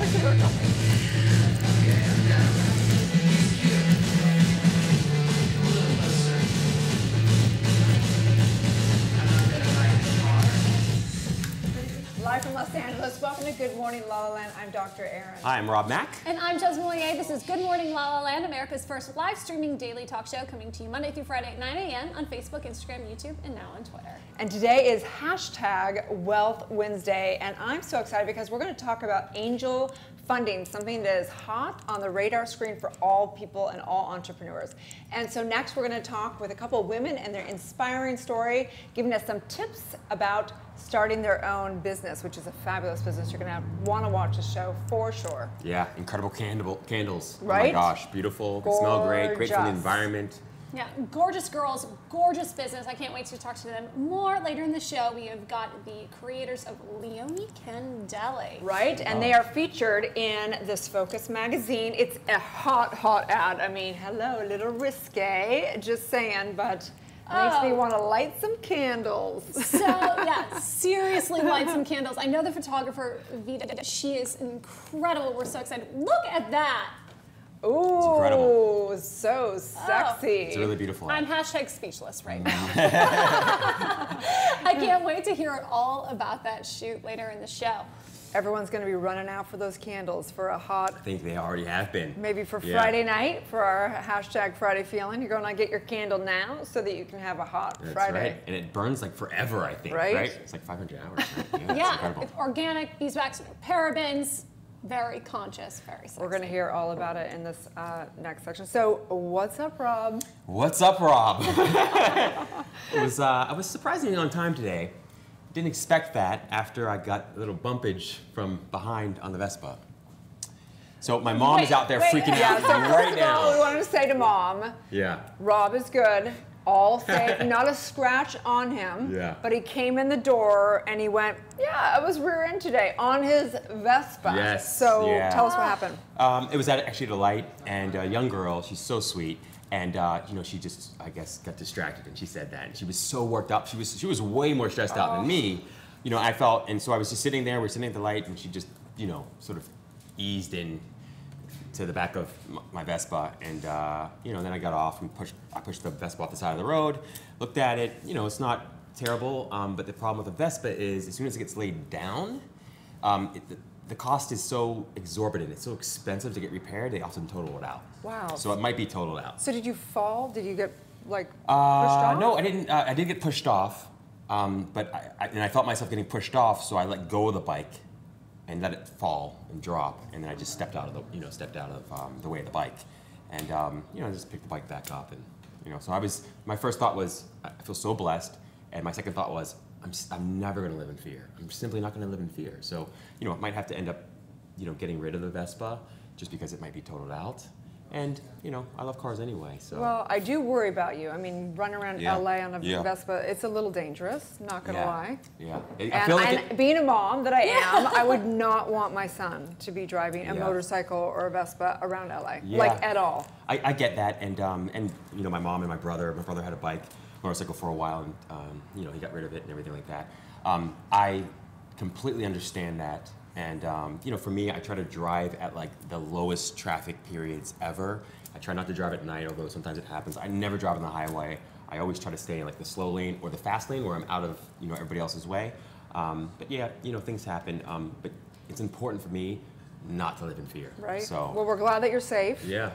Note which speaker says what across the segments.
Speaker 1: Live from Los Angeles. Welcome to Good Morning La La Land. I'm Dr. Erin.
Speaker 2: Hi, I'm Rob Mack.
Speaker 3: And I'm Jasmine Mollier. This is Good Morning La La Land, America's first live streaming daily talk show, coming to you Monday through Friday at 9 a.m. on Facebook, Instagram, YouTube, and now on Twitter.
Speaker 1: And today is #Wealth Wednesday, and I'm so excited because we're going to talk about angel funding, something that is hot on the radar screen for all people and all entrepreneurs. And so next we're going to talk with a couple of women and their inspiring story, giving us some tips about starting their own business, which is a fabulous business. You're going to want to watch the show for sure.
Speaker 2: Yeah, incredible candles.
Speaker 1: Right?
Speaker 2: Oh my gosh, beautiful. They smell great for the environment.
Speaker 3: Yeah, gorgeous girls, gorgeous business. I can't wait to talk to them more later in the show. We have got the creators of Leonie Candele.
Speaker 1: Right, and they are featured in this Focus magazine. It's a hot, hot ad. I mean, hello, a little risque, just saying, but makes me want to light some candles.
Speaker 3: So, yeah, seriously light some candles. I know the photographer, Vita, she is incredible. We're so excited. Look at that.
Speaker 1: Ooh,
Speaker 2: it's incredible.
Speaker 1: So sexy.
Speaker 2: It's really beautiful.
Speaker 3: I'm #speechless right now. I can't wait to hear all about that shoot later in the show.
Speaker 1: Everyone's going to be running out for those candles for a hot,
Speaker 2: I think they already have been.
Speaker 1: maybe for Friday night, for our #Friday feeling. You're going to get your candle now so that you can have a hot
Speaker 2: That's
Speaker 1: Friday.
Speaker 2: right. And it burns like forever, I think.
Speaker 1: Right?
Speaker 2: It's like 500 hours. Right?
Speaker 3: Yeah, it's organic, beeswax, parabens. Very conscious, very sexy.
Speaker 1: We're going to hear all about it in this next section. So, what's up, Rob?
Speaker 2: What's up, Rob? I was surprisingly on time today. Didn't expect that after I got a little bumpage from behind on the Vespa. So my mom is out there freaking out right now.
Speaker 1: We wanted to say to Mom, Rob is good, all safe, not a scratch on him.
Speaker 2: Yeah.
Speaker 1: But he came in the door and he went, I was rear end today on his Vespa.
Speaker 2: Yes.
Speaker 1: So tell us what happened.
Speaker 2: It was actually at a light, and a young girl, she's so sweet. And she just, I guess, got distracted, and she said that. And she was so worked up. She was way more stressed out than me. I felt, and so I was just sitting there. We're sitting at the light, and she just, sort of eased in to the back of my Vespa, and then I got off and I pushed the Vespa off the side of the road. Looked at it. It's not terrible, but the problem with the Vespa is as soon as it gets laid down, the cost is so exorbitant. It's so expensive to get repaired. They often total it out.
Speaker 1: Wow.
Speaker 2: So it might be totaled out.
Speaker 1: So did you fall? Did you get pushed off?
Speaker 2: No, I didn't. I did get pushed off, but I felt myself getting pushed off, so I let go of the bike and let it fall and drop, and then I just stepped out of the way of the bike, and I just picked the bike back up, and so my first thought was I feel so blessed, and my second thought was I'm never going to live in fear. I'm simply not going to live in fear. So it might have to end up getting rid of the Vespa just because it might be totaled out. And, I love cars anyway, so.
Speaker 1: Well, I do worry about you. I mean, running around LA on a Vespa, it's a little dangerous, not gonna lie.
Speaker 2: Yeah.
Speaker 1: And being a mom that I am, I would not want my son to be driving a motorcycle or a Vespa around LA, like at all.
Speaker 2: I get that, and my mom and my brother had a motorcycle for a while, and he got rid of it and everything like that. I completely understand that. And for me, I try to drive at like the lowest traffic periods ever. I try not to drive at night, although sometimes it happens. I never drive on the highway. I always try to stay in like the slow lane or the fast lane where I'm out of everybody else's way. But yeah, things happen. But it's important for me not to live in fear.
Speaker 1: Right.
Speaker 2: So.
Speaker 1: Well, we're glad that you're safe.
Speaker 2: Yeah.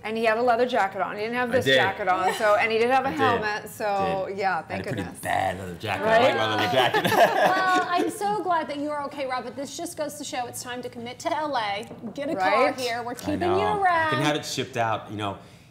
Speaker 1: And he had a leather jacket on. He didn't have this jacket on, and he did have a helmet. So yeah, thank goodness.
Speaker 2: Pretty bad leather jacket.
Speaker 1: Right?
Speaker 2: I like my leather jacket.
Speaker 3: Well, I'm so glad that you are okay, Rob. But this just goes to show it's time to commit to LA. Get a car here. We're keeping you around.
Speaker 2: I can have it shipped out.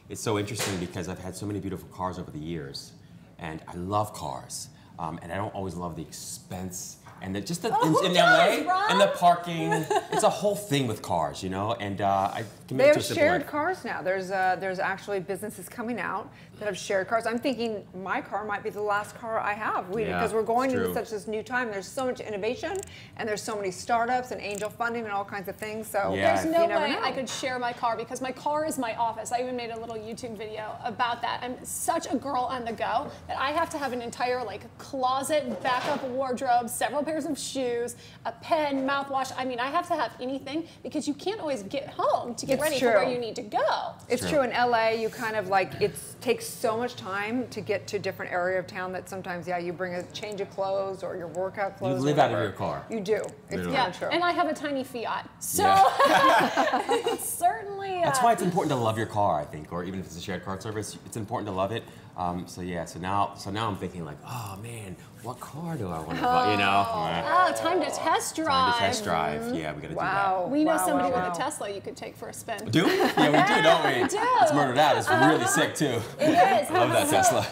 Speaker 2: It's so interesting because I've had so many beautiful cars over the years, and I love cars, and I don't always love the expense. And in LA,
Speaker 3: Rob?
Speaker 2: and the parking, it's a whole thing with cars, and I can
Speaker 1: They
Speaker 2: make it
Speaker 1: have
Speaker 2: to a simple
Speaker 1: shared
Speaker 2: life.
Speaker 1: cars now. There's actually businesses coming out that have shared cars. I'm thinking my car might be the last car I have because we're going into such this new time. There's so much innovation, and there's so many startups and angel funding and all kinds of things. So
Speaker 3: there's no way I could share my car because my car is my office. I even made a little YouTube video about that. I'm such a girl on the go that I have to have an entire closet, backup wardrobe, several pairs of shoes, a pen, mouthwash. I mean, I have to have anything because you can't always get home to get ready for where you need to go.
Speaker 1: It's true. In LA, you kind of like, it takes so much time to get to a different area of town that sometimes, yeah, you bring a change of clothes or your workout clothes.
Speaker 2: You live out of your car.
Speaker 1: You do. It's kind of true.
Speaker 3: And I have a tiny Fiat. So it's certainly.
Speaker 2: That's why it's important to love your car, I think, or even if it's a shared car service, it's important to love it. So now I'm thinking like, oh man, what car do I want to buy? You know?
Speaker 3: Oh, time to test drive.
Speaker 2: Time to test drive. Yeah, we got to do that.
Speaker 3: We know somebody with a Tesla you could take for a spin.
Speaker 2: Do we? Yeah, we do, don't we?
Speaker 3: We do.
Speaker 2: It's murdered out. It's really sick too.
Speaker 3: It is.
Speaker 2: I love that Tesla.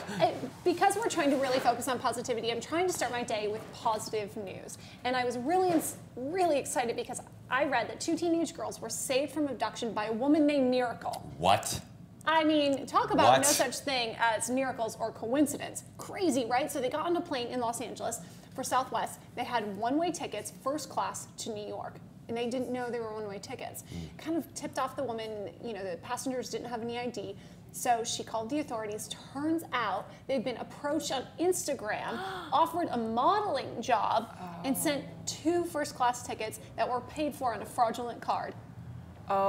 Speaker 3: Because we're trying to really focus on positivity, I'm trying to start my day with positive news. And I was really excited because I read that 2 teenage girls were saved from abduction by a woman named Miracle.
Speaker 2: What?
Speaker 3: I mean, talk about no such thing as miracles or coincidence. Crazy, right? So they got on a plane in Los Angeles for Southwest. They had one-way tickets, first class to New York. And they didn't know they were one-way tickets. Kind of tipped off the woman, you know, the passengers didn't have any ID. So she called the authorities. Turns out they'd been approached on Instagram, offered a modeling job, and sent 2 first-class tickets that were paid for on a fraudulent card.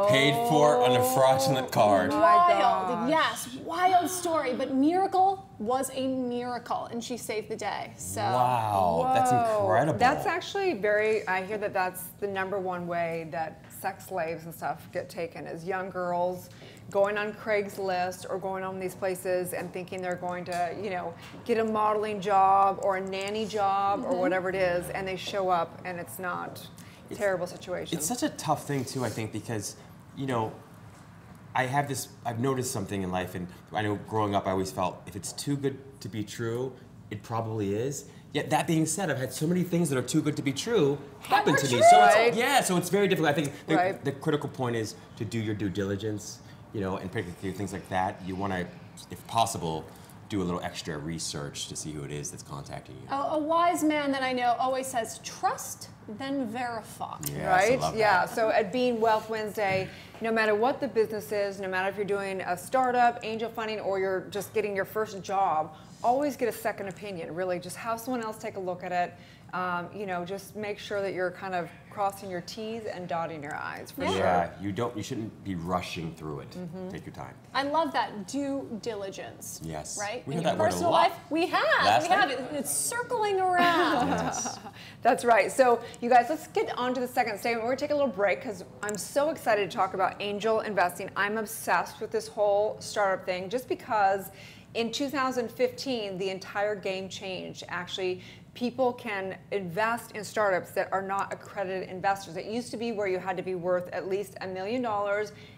Speaker 2: Paid for on a fraudulent card.
Speaker 3: Wild, yes, wild story. But Miracle was a miracle, and she saved the day. So
Speaker 2: wow, that's incredible.
Speaker 1: That's actually I hear that that's the #1 way that sex slaves and stuff get taken, is young girls going on Craigslist or going on these places and thinking they're going to, you know, get a modeling job or a nanny job or whatever it is, and they show up and it's not. Terrible situation.
Speaker 2: It's such a tough thing too, I think, because, you know, I've noticed something in life, and I know growing up I always felt if it's too good to be true, it probably is. Yet that being said, I've had so many things that are too good to be true happen to me. So it's very difficult. I think the critical point is to do your due diligence, you know, and particularly things like that. You want to, if possible, do a little extra research to see who it is that's contacting you.
Speaker 3: A wise man that I know always says, trust, then verify.
Speaker 2: Yes,
Speaker 1: right?
Speaker 2: I love that.
Speaker 1: Yeah, so at Being Wealth Wednesday, no matter what the business is, no matter if you're doing a startup, angel funding, or you're just getting your first job, always get a second opinion, really. Just have someone else take a look at it. You know, just make sure that you're kind of crossing your T's and dotting your I's for sure.
Speaker 2: Yeah, you shouldn't be rushing through it. Take your time.
Speaker 3: I love that due diligence.
Speaker 2: Yes.
Speaker 3: Right?
Speaker 2: We
Speaker 3: In
Speaker 2: heard
Speaker 3: your
Speaker 2: that word a
Speaker 3: personal
Speaker 2: lot.
Speaker 3: life, we have it. It's circling around.
Speaker 2: Yes.
Speaker 1: That's right. So you guys, let's get on to the second statement. We're gonna take a little break because I'm so excited to talk about angel investing. I'm obsessed with this whole startup thing just because in 2015, the entire game changed. Actually, people can invest in startups that are not accredited investors. It used to be where you had to be worth at least $1 million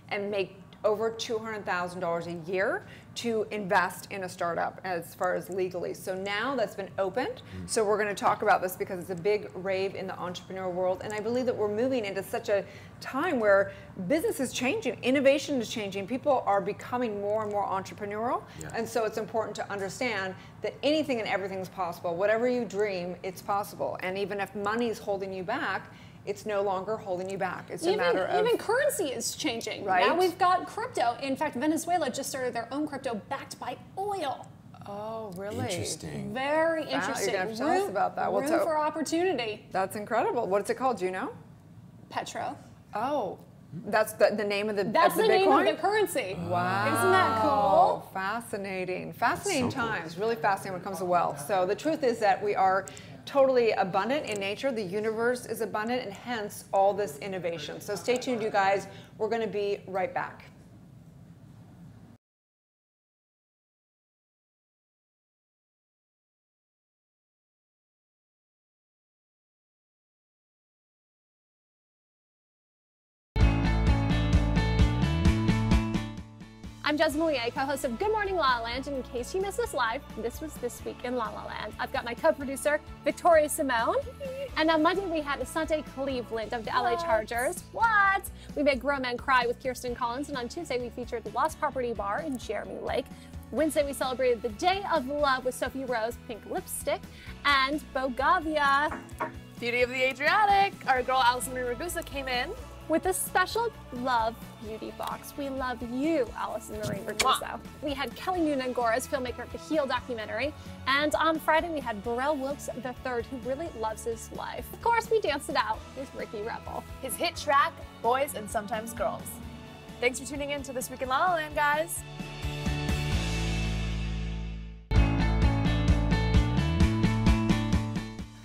Speaker 1: and make over $200,000 a year to invest in a startup as far as legally. So now that's been opened. So we're going to talk about this because it's a big rave in the entrepreneur world. And I believe that we're moving into such a time where business is changing, innovation is changing, people are becoming more and more entrepreneurial.
Speaker 2: Yeah.
Speaker 1: And so it's important to understand that anything and everything is possible. Whatever you dream, it's possible. And even if money is holding you back, it's no longer holding you back. It's a matter of...
Speaker 3: Even currency is changing.
Speaker 1: Right?
Speaker 3: Now we've got crypto. In fact, Venezuela just started their own crypto backed by oil.
Speaker 1: Oh, really?
Speaker 2: Interesting.
Speaker 3: Very interesting.
Speaker 1: You're going to have to tell us about that.
Speaker 3: Room for opportunity.
Speaker 1: That's incredible. What's it called? Do you know?
Speaker 3: Petro.
Speaker 1: Oh, that's the name of the
Speaker 3: That's the
Speaker 1: Bitcoin?
Speaker 3: name of the currency.
Speaker 1: Wow.
Speaker 3: Isn't that cool?
Speaker 1: Fascinating. Fascinating
Speaker 2: so cool.
Speaker 1: times. Really fascinating when it comes to wealth. So the truth is that we are totally abundant in nature. The universe is abundant, and hence all this innovation. So stay tuned, you guys. We're going to be right back.
Speaker 3: I'm Jasmine Lier, co-host of Good Morning La La Land, and in case you missed us live, this was This Week in La La Land. I've got my co-producer, Victoria Simone, and on Monday we had Asante Cleveland of the LA Chargers. What? We made grown men cry with Kirsten Collins, and on Tuesday we featured Lost Property Bar in Jeremy Lake. Wednesday we celebrated the Day of Love with Sophie Rose, Pink Lipstick, and Bogavia.
Speaker 4: Beauty of the Adriatic. Our girl Allison Marie Ragusa came in
Speaker 3: with a special Love Beauty box. We love you, Allison Marie Ragusa. We had Kelly Noonan-Gora's filmmaker of the Heal documentary. And on Friday, we had Burrell Wilkes III, who really loves his life. Of course, we danced it out with Ricky Rebel.
Speaker 4: His hit track, Boys and Sometimes Girls. Thanks for tuning in to This Week in La La Land, guys.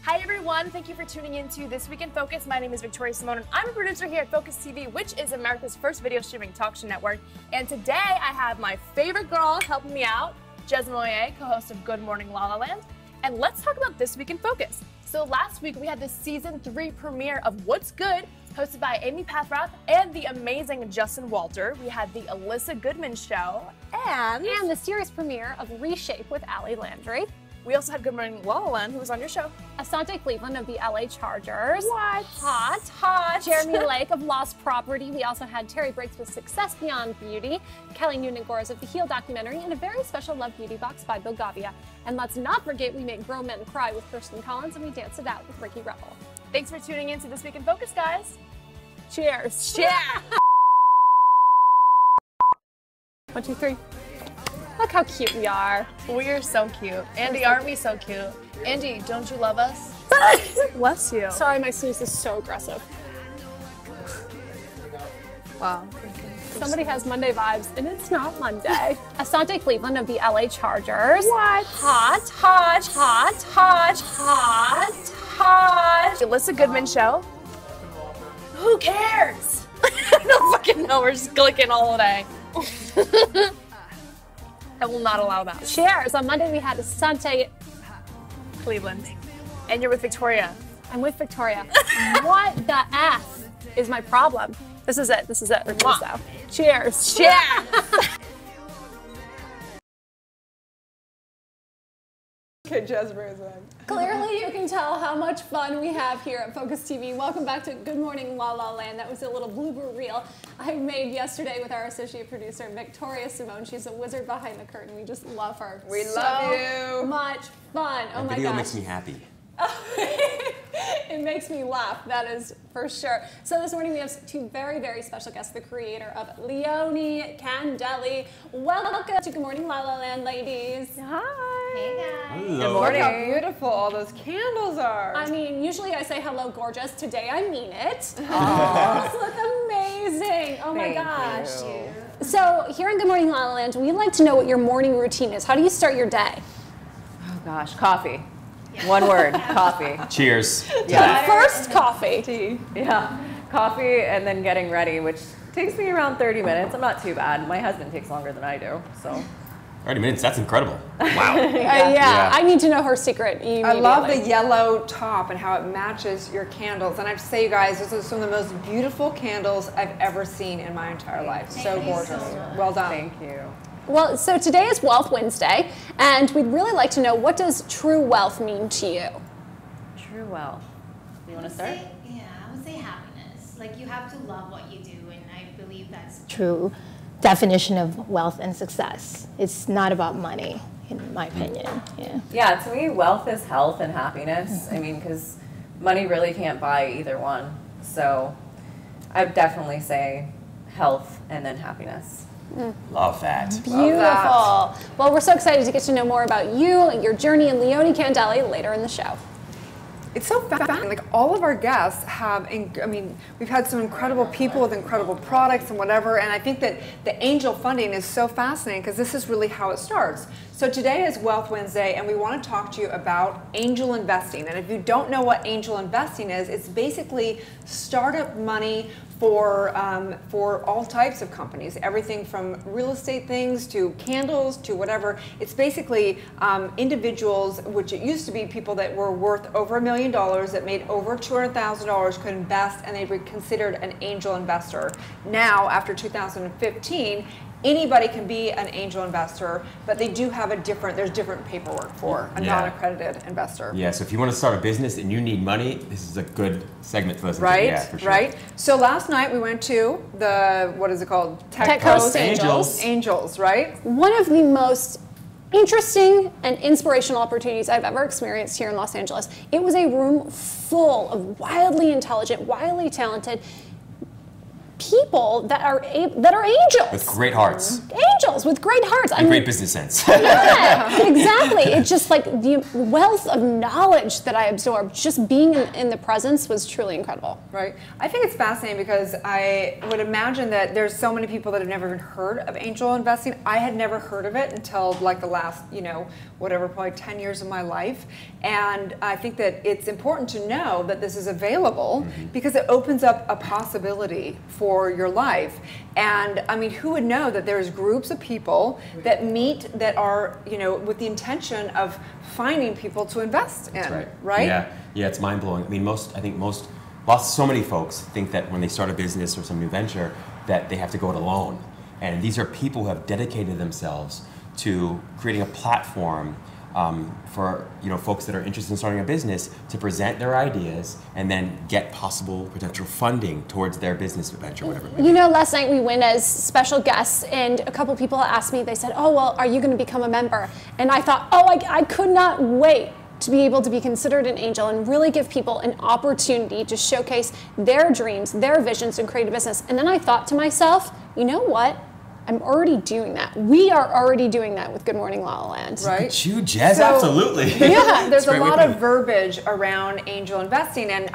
Speaker 4: Hi everyone, thank you for tuning in to This Week in Focus. My name is Victoria Simone and I'm a producer here at Focus TV, which is America's first video streaming talk show network. And today I have my favorite girl helping me out, Jez Moyer, co-host of Good Morning La La Land. And let's talk about This Week in Focus. So last week we had the season 3 premiere of What's Good, hosted by Amy Pathrath and the amazing Justin Walter. We had the Alyssa Goodman Show and
Speaker 3: the series premiere of Reshape with Allie Landry.
Speaker 4: We also had Good Morning La La Land, who was on your show.
Speaker 3: Asante Cleveland of the LA Chargers.
Speaker 4: What?
Speaker 3: Hot. Jeremy Lake of Lost Property. We also had Terry Briggs with Success Beyond Beauty. Kelly Noonan-Gora's of the Heal documentary. And a very special Love Beauty box by Bill Gavia. And let's not forget we made Grown Men Cry with Kirsten Collins and we danced it out with Ricky Rebel.
Speaker 4: Thanks for tuning in to This Week in Focus, guys.
Speaker 3: Cheers.
Speaker 4: Cheers.
Speaker 3: 1, 2, 3. Look how cute we are.
Speaker 4: We are so cute. Andy, aren't we so cute? Andy, don't you love us? Bless you.
Speaker 3: Sorry, my sneeze is so aggressive.
Speaker 4: Wow.
Speaker 3: Somebody has Monday vibes, and it's not Monday. Asante Cleveland of the LA Chargers.
Speaker 4: What?
Speaker 3: Hot.
Speaker 4: Alyssa Goodman Show. Who cares? I don't fucking know. We're just clicking all day. I will not allow that.
Speaker 3: Cheers. On Monday, we had Asante
Speaker 4: Cleveland. And you're with Victoria.
Speaker 3: I'm with Victoria. What the F is my problem? This is it. Cheers.
Speaker 4: Cheers.
Speaker 1: Okay, Jez brings it.
Speaker 3: Clearly, you can tell how much fun we have here at Focus TV. Welcome back to Good Morning La La Land. That was a little blooper reel I made yesterday with our associate producer, Victoria Simone. She's a wizard behind the curtain. We just love her.
Speaker 1: We love you.
Speaker 3: Much fun. Oh my gosh.
Speaker 2: Video makes me happy.
Speaker 3: It makes me laugh, that is for sure. So this morning we have two very, very special guests, the creator of Leonie Candelli. Welcome to Good Morning La La Land, ladies.
Speaker 4: Hi.
Speaker 5: Hey guys.
Speaker 2: Hello.
Speaker 4: Good morning.
Speaker 1: Look how beautiful all those candles are.
Speaker 3: I mean, usually I say hello, gorgeous. Today I mean it. Those look amazing. Oh my gosh. So here on Good Morning La La Land, we'd like to know what your morning routine is. How do you start your day?
Speaker 5: Oh gosh, coffee. One word, coffee.
Speaker 2: Cheers.
Speaker 5: Yeah.
Speaker 3: First, coffee. Tea.
Speaker 5: Yeah, coffee and then getting ready, which takes me around 30 minutes. I'm not too bad. My husband takes longer than I do, so.
Speaker 2: 30 minutes, that's incredible. Wow.
Speaker 3: Yeah, I need to know her secret immediately.
Speaker 1: I love the yellow top and how it matches your candles. And I have to say, you guys, this is some of the most beautiful candles I've ever seen in my entire life. So gorgeous. Well done.
Speaker 5: Thank you.
Speaker 3: Well, so today is Wealth Wednesday, and we'd really like to know, what does true wealth mean to you?
Speaker 5: True wealth. You want to start?
Speaker 6: I would say happiness. Like, you have to love what you do, and I believe that's
Speaker 7: true definition of wealth and success. It's not about money, in my opinion.
Speaker 5: Yeah, to me, wealth is health and happiness. I mean, because money really can't buy either one. So I would definitely say health and then happiness.
Speaker 2: Love that.
Speaker 3: Beautiful.
Speaker 1: Love that.
Speaker 3: Well, we're so excited to get to know more about you and your journey in Leonie Candelli later in the show.
Speaker 1: It's so fascinating. Like, all of our guests have, I mean, we've had some incredible people with incredible products and whatever, and I think that the angel funding is so fascinating because this is really how it starts. So today is Wealth Wednesday, and we want to talk to you about angel investing. And if you don't know what angel investing is, it's basically startup money for all types of companies, everything from real estate things to candles to whatever. It's basically individuals, which it used to be people that were worth over $1 million, that made over $200,000, could invest, and they were considered an angel investor. Now, after 2015, anybody can be an angel investor, but they do have there's different paperwork for a non-accredited investor.
Speaker 2: Yeah, so if you want to start a business and you need money, this is a good segment to listen to.
Speaker 1: Right,
Speaker 2: Yeah, for sure.
Speaker 1: right. So last night we went to the, what is it called?
Speaker 3: Tech Coast
Speaker 2: Angels.
Speaker 1: Angels, right?
Speaker 3: One of the most interesting and inspirational opportunities I've ever experienced here in Los Angeles. It was a room full of wildly intelligent, wildly talented people that are angels.
Speaker 2: With great hearts.
Speaker 3: Angels with great hearts.
Speaker 2: And great business sense.
Speaker 3: Yeah, exactly. It's just like the wealth of knowledge that I absorbed just being in the presence was truly incredible.
Speaker 1: Right. I think it's fascinating because I would imagine that there's so many people that have never even heard of angel investing. I had never heard of it until like the last, whatever, probably 10 years of my life. And I think that it's important to know that this is available because it opens up a possibility for your life. And I mean, who would know that there's groups of people that meet that are, with the intention of finding people to invest in, right?
Speaker 2: Yeah, it's mind blowing. I mean, so many folks think that when they start a business or some new venture that they have to go it alone. And these are people who have dedicated themselves to creating a platform for folks that are interested in starting a business to present their ideas and then get possible potential funding towards their business venture, whatever it may be.
Speaker 3: Last night we went as special guests, and a couple people asked me, they said, oh, well, are you going to become a member? And I thought, I could not wait to be able to be considered an angel and really give people an opportunity to showcase their dreams, their visions, and create a business. And then I thought to myself, you know what? I'm already doing that. We are already doing that with Good Morning LALALAND.
Speaker 1: Right.
Speaker 2: Look at you, Jez, absolutely.
Speaker 1: Yeah, there's a lot of verbiage around angel investing, and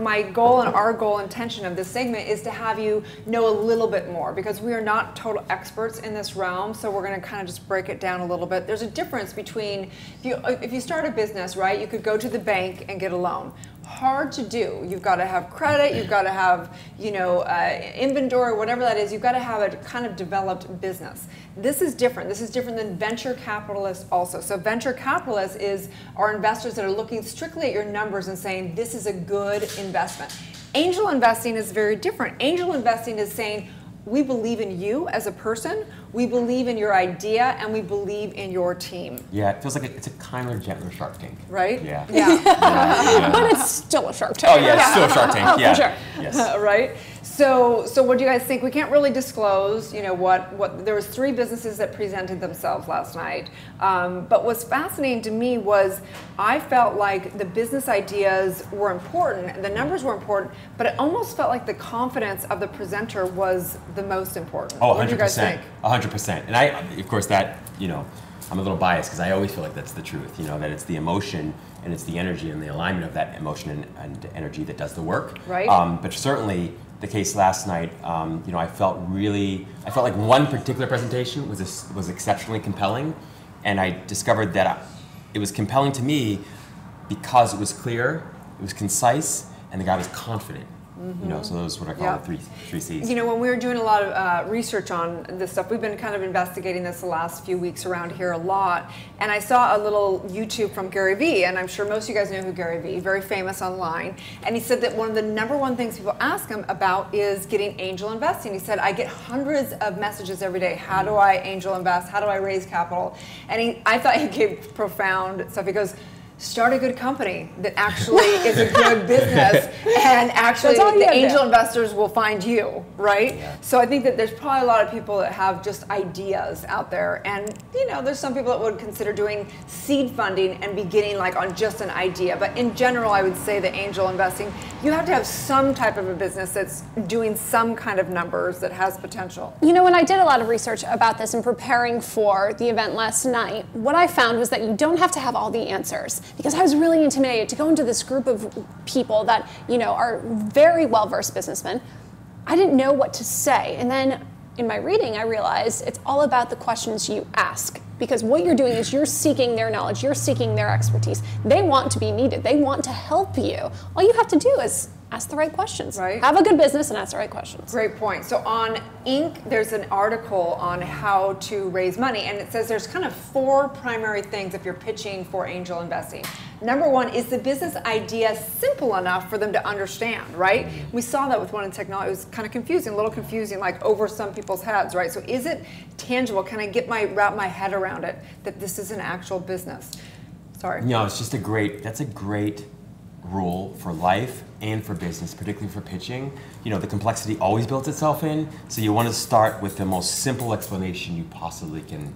Speaker 1: my goal and our goal intention of this segment is to have you know a little bit more, because we are not total experts in this realm, so we're gonna kind of just break it down a little bit. There's a difference between, if you start a business, right, you could go to the bank and get a loan. Hard to do. You've got to have credit, you've got to have, inventory, whatever that is. You've got to have a kind of developed business. This is different. This is different than venture capitalists also. So venture capitalists are investors that are looking strictly at your numbers and saying, this is a good investment. Angel investing is very different. Angel investing is saying, we believe in you as a person, we believe in your idea, and we believe in your team.
Speaker 2: Yeah, it feels like it's a kinder, gentler Shark Tank.
Speaker 1: Right?
Speaker 2: Yeah.
Speaker 3: But it's still a Shark Tank.
Speaker 2: Oh yeah, it's still a Shark Tank.
Speaker 3: Oh,
Speaker 2: yeah.
Speaker 3: for sure.
Speaker 2: Yes.
Speaker 1: Right? So what do you guys think? We can't really disclose, what there was 3 businesses that presented themselves last night. But what's fascinating to me was I felt like the business ideas were important, the numbers were important, but it almost felt like the confidence of the presenter was the most important.
Speaker 2: Oh, 100%.
Speaker 1: What do you guys think?
Speaker 2: 100%. And of course, that, I'm a little biased because I always feel like that's the truth, that it's the emotion and it's the energy and the alignment of that emotion and energy that does the work.
Speaker 1: Right.
Speaker 2: But certainly, the case last night, I felt like one particular presentation was exceptionally compelling, and I discovered that it was compelling to me because it was clear, it was concise, and the guy was confident. So those are what I call the three C's.
Speaker 1: When we were doing a lot of research on this stuff, we've been kind of investigating this the last few weeks around here a lot, and I saw a little YouTube from Gary Vee, and I'm sure most of you guys know who Gary Vee, very famous online, and he said that one of the #1 things people ask him about is getting angel investing. He said, I get hundreds of messages every day. How do I angel invest? How do I raise capital? And I thought he gave profound stuff. He goes, start a good company that actually is a good business, and actually the angel investors will find you, right? Yeah. So I think that there's probably a lot of people that have just ideas out there, and there's some people that would consider doing seed funding and beginning like on just an idea. But in general, I would say that angel investing, you have to have some type of a business that's doing some kind of numbers that has potential.
Speaker 3: When I did a lot of research about this and preparing for the event last night, what I found was that you don't have to have all the answers. Because I was really intimidated to go into this group of people that, are very well-versed businessmen. I didn't know what to say. And then in my reading, I realized it's all about the questions you ask. Because what you're doing is you're seeking their knowledge, you're seeking their expertise. They want to be needed. They want to help you. All you have to do is ask the right questions.
Speaker 1: Right.
Speaker 3: Have a good business and ask the right questions.
Speaker 1: Great point. So on Inc., there's an article on how to raise money, and it says there's kind of 4 primary things if you're pitching for angel investing. #1, is the business idea simple enough for them to understand, right? We saw that with one in technology. It was kind of confusing, a little confusing, like over some people's heads, right? So is it tangible? Can I wrap my head around it, that this is an actual business? Sorry.
Speaker 2: It's just that's a great rule for life and for business, particularly for pitching. You know, the complexity always builds itself in, so you want to start with the most simple explanation you possibly can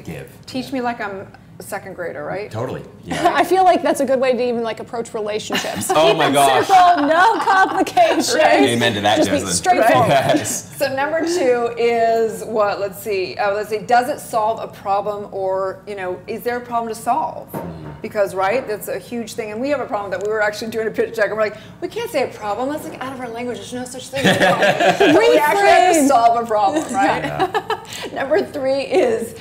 Speaker 2: give.
Speaker 1: Teach me like I'm a second grader, right?
Speaker 2: Totally. Yeah.
Speaker 3: I feel like that's a good way to even like approach relationships.
Speaker 2: Oh my gosh.
Speaker 3: Simple, no complications.
Speaker 2: Amen to that,
Speaker 3: Just be
Speaker 2: Jesslyn.
Speaker 3: straightforward.
Speaker 2: Yes.
Speaker 1: So number 2 is what? Let's see. Does it solve a problem, or is there a problem to solve? Because that's a huge thing, and we have a problem that we were actually doing a pitch deck, and we're like, we can't say a problem. That's like out of our language. There's no such thing as a problem. We actually have to solve a problem, right? Yeah. Number 3 is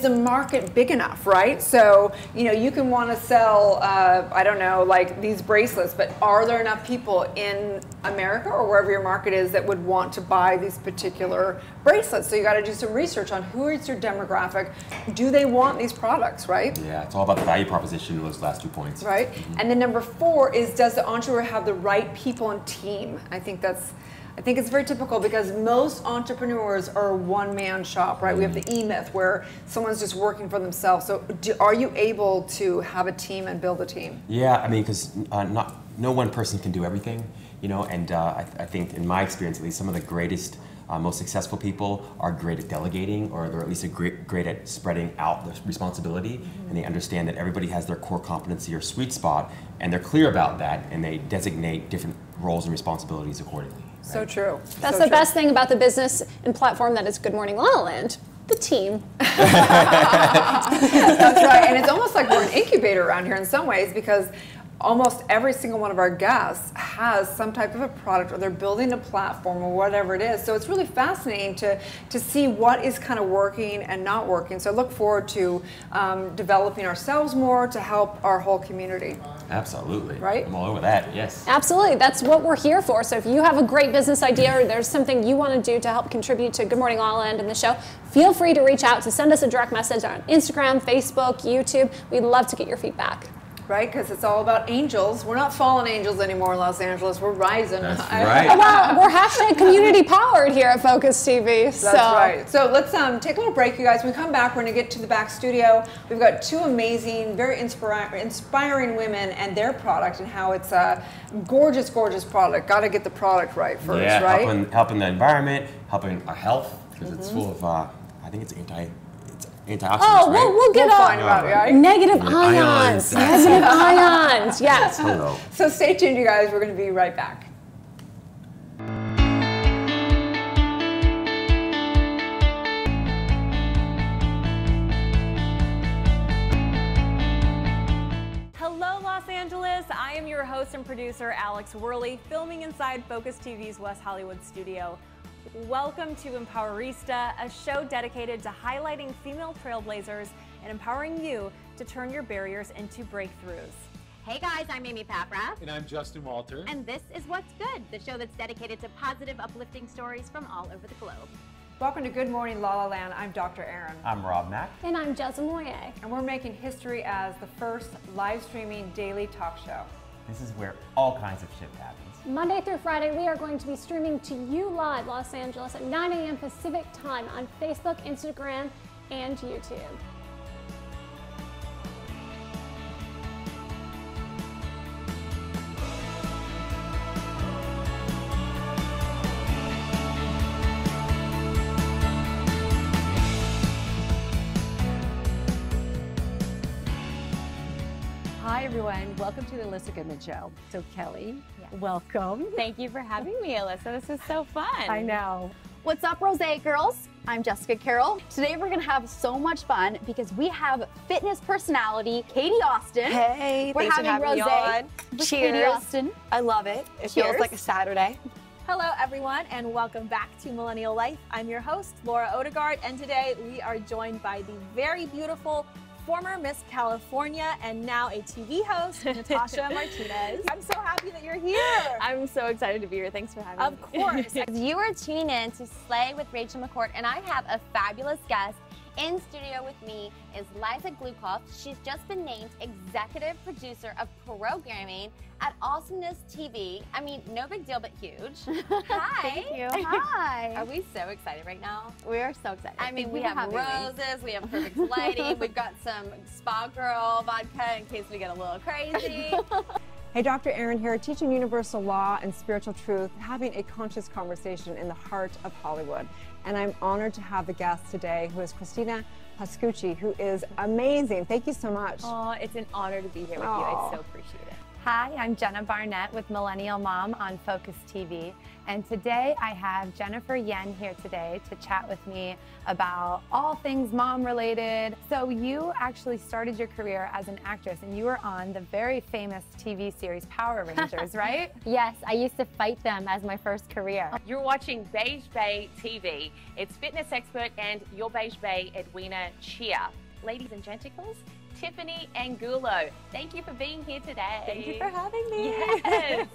Speaker 1: the market big enough, right? So you can want to sell, I don't know, like these bracelets, but are there enough people in America or wherever your market is that would want to buy these particular bracelets? So you got to do some research on who is your demographic. Do they want these products, right?
Speaker 2: Yeah, it's all about the value proposition in those last 2 points.
Speaker 1: Right. And then number 4 is, does the entrepreneur have the right people and team? I think it's very typical because most entrepreneurs are a one-man shop, right? We have the E-myth where someone's just working for themselves. So are you able to have a team and build a team?
Speaker 2: Yeah, I mean, because no one person can do everything, and I think in my experience, at least, some of the greatest, most successful people are great at delegating, or they're at least great at spreading out the responsibility, and they understand that everybody has their core competency or sweet spot, and they're clear about that, and they designate different roles and responsibilities accordingly.
Speaker 1: So true.
Speaker 3: That's the best thing about the business and platform that is Good Morning LaLaLand. The team.
Speaker 1: That's right. And it's almost like we're an incubator around here in some ways, because almost every single one of our guests has some type of a product, or they're building a platform or whatever it is. So it's really fascinating to see what is kind of working and not working. So I look forward to developing ourselves more to help our whole community.
Speaker 2: Absolutely.
Speaker 1: Right?
Speaker 2: I'm all over that, yes.
Speaker 3: Absolutely. That's what we're here for. So if you have a great business idea, or there's something you want to do to help contribute to Good Morning LaLaLand and the show, feel free to reach out, to send us a direct message on Instagram, Facebook, YouTube. We'd love to get your feedback.
Speaker 1: Right, because it's all about angels. We're not fallen angels anymore in Los Angeles. We're rising.
Speaker 2: That's right.
Speaker 3: Well, we're hashtag community powered here at Focus TV.
Speaker 1: That's right. So let's take a little break, you guys. When we come back, we're going to get to the back studio. We've got 2 amazing, very inspiring women and their product, and how it's a gorgeous, gorgeous product. Got to get the product right first, right?
Speaker 2: Helping the environment, helping our health, because it's full of, I think it's antioxidants,
Speaker 3: right? We'll get on negative ions. Negative ions, yes.
Speaker 2: Hello.
Speaker 1: So stay tuned, you guys. We're going to be right back.
Speaker 8: Hello, Los Angeles. I am your host and producer, Alex Worley, filming inside Focus TV's West Hollywood studio. Welcome to Empowerista, a show dedicated to highlighting female trailblazers and empowering you to turn your barriers into breakthroughs.
Speaker 9: Hey guys, I'm Amy Paprath.
Speaker 10: And I'm Justin Walter.
Speaker 9: And this is What's Good, the show that's dedicated to positive, uplifting stories from all over the globe.
Speaker 1: Welcome to Good Morning LaLaLand. I'm Dr. Erin.
Speaker 2: I'm Rob Mack.
Speaker 3: And I'm Jesslyn Moye.
Speaker 1: And we're making history as the first live streaming daily talk show.
Speaker 11: This is where all kinds of shit happens.
Speaker 3: Monday through Friday, we are going to be streaming to you live, Los Angeles, at 9 a.m. Pacific time on Facebook, Instagram, and YouTube.
Speaker 12: Hi everyone, welcome to the Alyssa Goodman Show. So Kelly, welcome.
Speaker 8: Thank you for having me, Alyssa. This is so fun.
Speaker 12: I know.
Speaker 13: What's up, Rose girls? I'm Jessica Carroll. Today we're gonna have so much fun because we have fitness personality Katie Austin.
Speaker 14: Hey,
Speaker 13: we're
Speaker 14: thanks for having me on.
Speaker 13: With
Speaker 14: Cheers.
Speaker 13: Katie Austin.
Speaker 14: I love it. It
Speaker 13: Cheers.
Speaker 14: feels like a Saturday.
Speaker 8: Hello, everyone, and welcome back to Millennial Life. I'm your host, Laura Odegaard, and today we are joined by the very beautiful former Miss California and now a TV host, Natasha Martinez. I'm so happy that you're here.
Speaker 14: I'm so excited to be here. Thanks for having me.
Speaker 8: Of course.
Speaker 9: You are tuning in to Slay with Rachel McCourt, and I have a fabulous guest. In studio with me is Liza Glukoff. She's just been named executive producer of programming at Awesomeness TV. I mean, no big deal, but huge. Hi.
Speaker 13: Thank you. Hi.
Speaker 9: Are we so excited right now?
Speaker 13: We are so excited.
Speaker 9: I mean, we have roses, we have perfect lighting, we've got some Spa Girl vodka in case we get a little crazy.
Speaker 1: Hey, Dr. Erin here, teaching universal law and spiritual truth, having a conscious conversation in the heart of Hollywood. And I'm honored to have the guest today, who is Christina Haskell, who is amazing. Thank you so much.
Speaker 10: Oh, it's an honor to be here with you. I so appreciate it.
Speaker 15: Hi, I'm Jenna Barnett with Millennial Mom on Focus TV. And today I have Jennifer Yen here today to chat with me about all things mom related. So you actually started your career as an actress and you were on the very famous TV series Power Rangers, right?
Speaker 9: Yes, I used to fight them as my first career.
Speaker 10: You're watching Beige Bay TV. It's fitness expert and your Beige Bay Edwina Chia. Ladies and genticles, Tiffany Angulo. Thank you for being here today.
Speaker 14: Thank you for having me.
Speaker 10: Yes.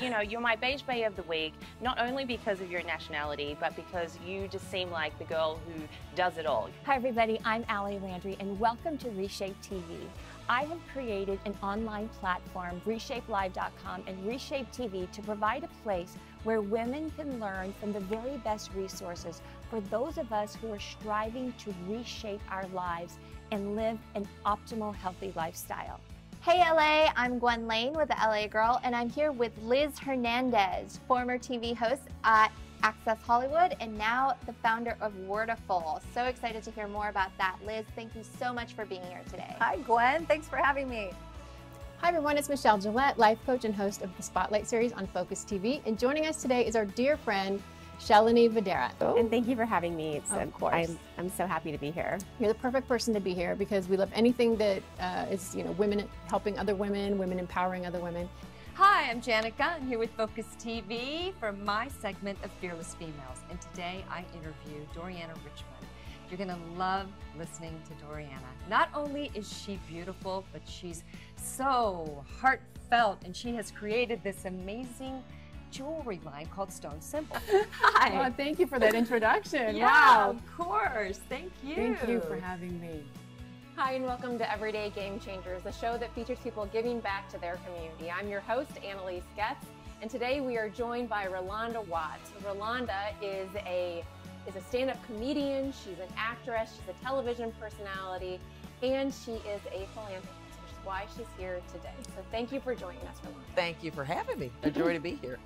Speaker 10: You know, you're my Beige Bay of the week, not only because of your nationality, but because you just seem like the girl who does it all.
Speaker 16: Hi everybody, I'm Allie Landry and welcome to Reshape TV. I have created an online platform, reshapelive.com and Reshape TV, to provide a place where women can learn from the very best resources for those of us who are striving to reshape our lives and live an optimal, healthy lifestyle.
Speaker 9: Hey LA, I'm Gwen Lane with the LA Girl, and I'm here with Liz Hernandez, former TV host at Access Hollywood and now the founder of Wordiful. So excited to hear more about that. Liz, thank you so much for being here today.
Speaker 15: Hi Gwen, thanks for having me.
Speaker 17: Hi everyone, it's Michelle Gillette, life coach and host of the Spotlight series on Focus TV. And joining us today is our dear friend, Shalini Videra.
Speaker 14: And thank you for having me.
Speaker 17: Of course.
Speaker 14: I'm so happy to be here.
Speaker 17: You're the perfect person to be here because we love anything that is, women helping other women, women empowering other women.
Speaker 12: Hi, I'm Janica. I'm here with Focus TV for my segment of Fearless Females. And today I interview Doriana Richmond. You're gonna love listening to Doriana. Not only is she beautiful, but she's so heartfelt and she has created this amazing jewelry line called Stone Simple. Hi.
Speaker 17: Oh, thank you for that introduction.
Speaker 12: Yeah,
Speaker 17: wow.
Speaker 12: Of course. Thank you.
Speaker 17: Thank you for having me.
Speaker 18: Hi, and welcome to Everyday Game Changers, the show that features people giving back to their community. I'm your host, Annalise Getz, and today we are joined by Rolanda Watts. Rolanda is a stand-up comedian, she's an actress, she's a television personality, and she is a philanthropist, which is why she's here today. So thank you for joining us, Rolanda.
Speaker 19: Thank you for having me. A joy to be here.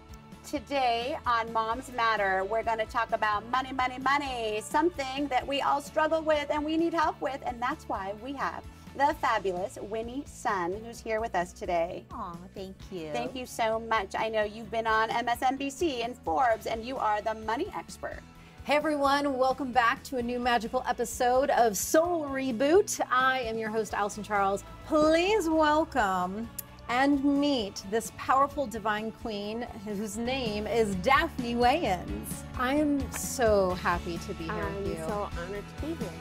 Speaker 20: Today on Moms Matter, we're going to talk about money, money, money, something that we all struggle with and we need help with, and that's why we have the fabulous Winnie Sun, who's here with us today.
Speaker 21: Aw, thank you.
Speaker 20: Thank you so much. I know you've been on MSNBC and Forbes, and you are the money expert.
Speaker 17: Hey everyone, welcome back to a new magical episode of Soul Reboot. I am your host, Allison Charles. Please welcome and meet this powerful divine queen whose name is Daphne Wayans. I am so happy to be here with you.
Speaker 21: I'm so honored to be here.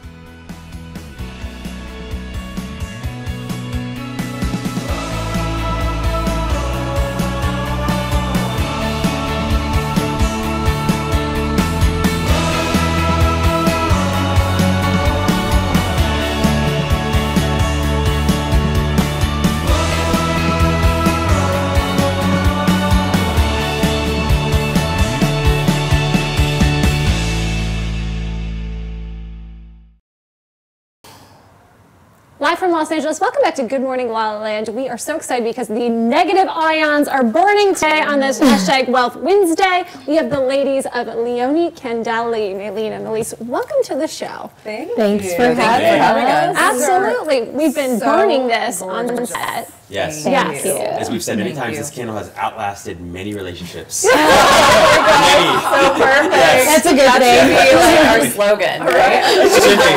Speaker 3: Live from Los Angeles, welcome back to Good Morning La La Land. We are so excited because the negative ions are burning today on this hashtag Wealth Wednesday. We have the ladies of Leonie Candeli, Maylene and Elise. Welcome to the show.
Speaker 5: Thanks
Speaker 3: for having
Speaker 5: us.
Speaker 3: Absolutely. We've been
Speaker 5: So
Speaker 3: burning this on the
Speaker 5: gorgeous.
Speaker 3: set.
Speaker 2: Yes.
Speaker 3: Yes.
Speaker 2: As we've said many times, this candle has outlasted many relationships.
Speaker 5: So perfect.
Speaker 3: That's a good
Speaker 5: That
Speaker 3: thing.
Speaker 5: should be like our slogan, right?
Speaker 2: It should be.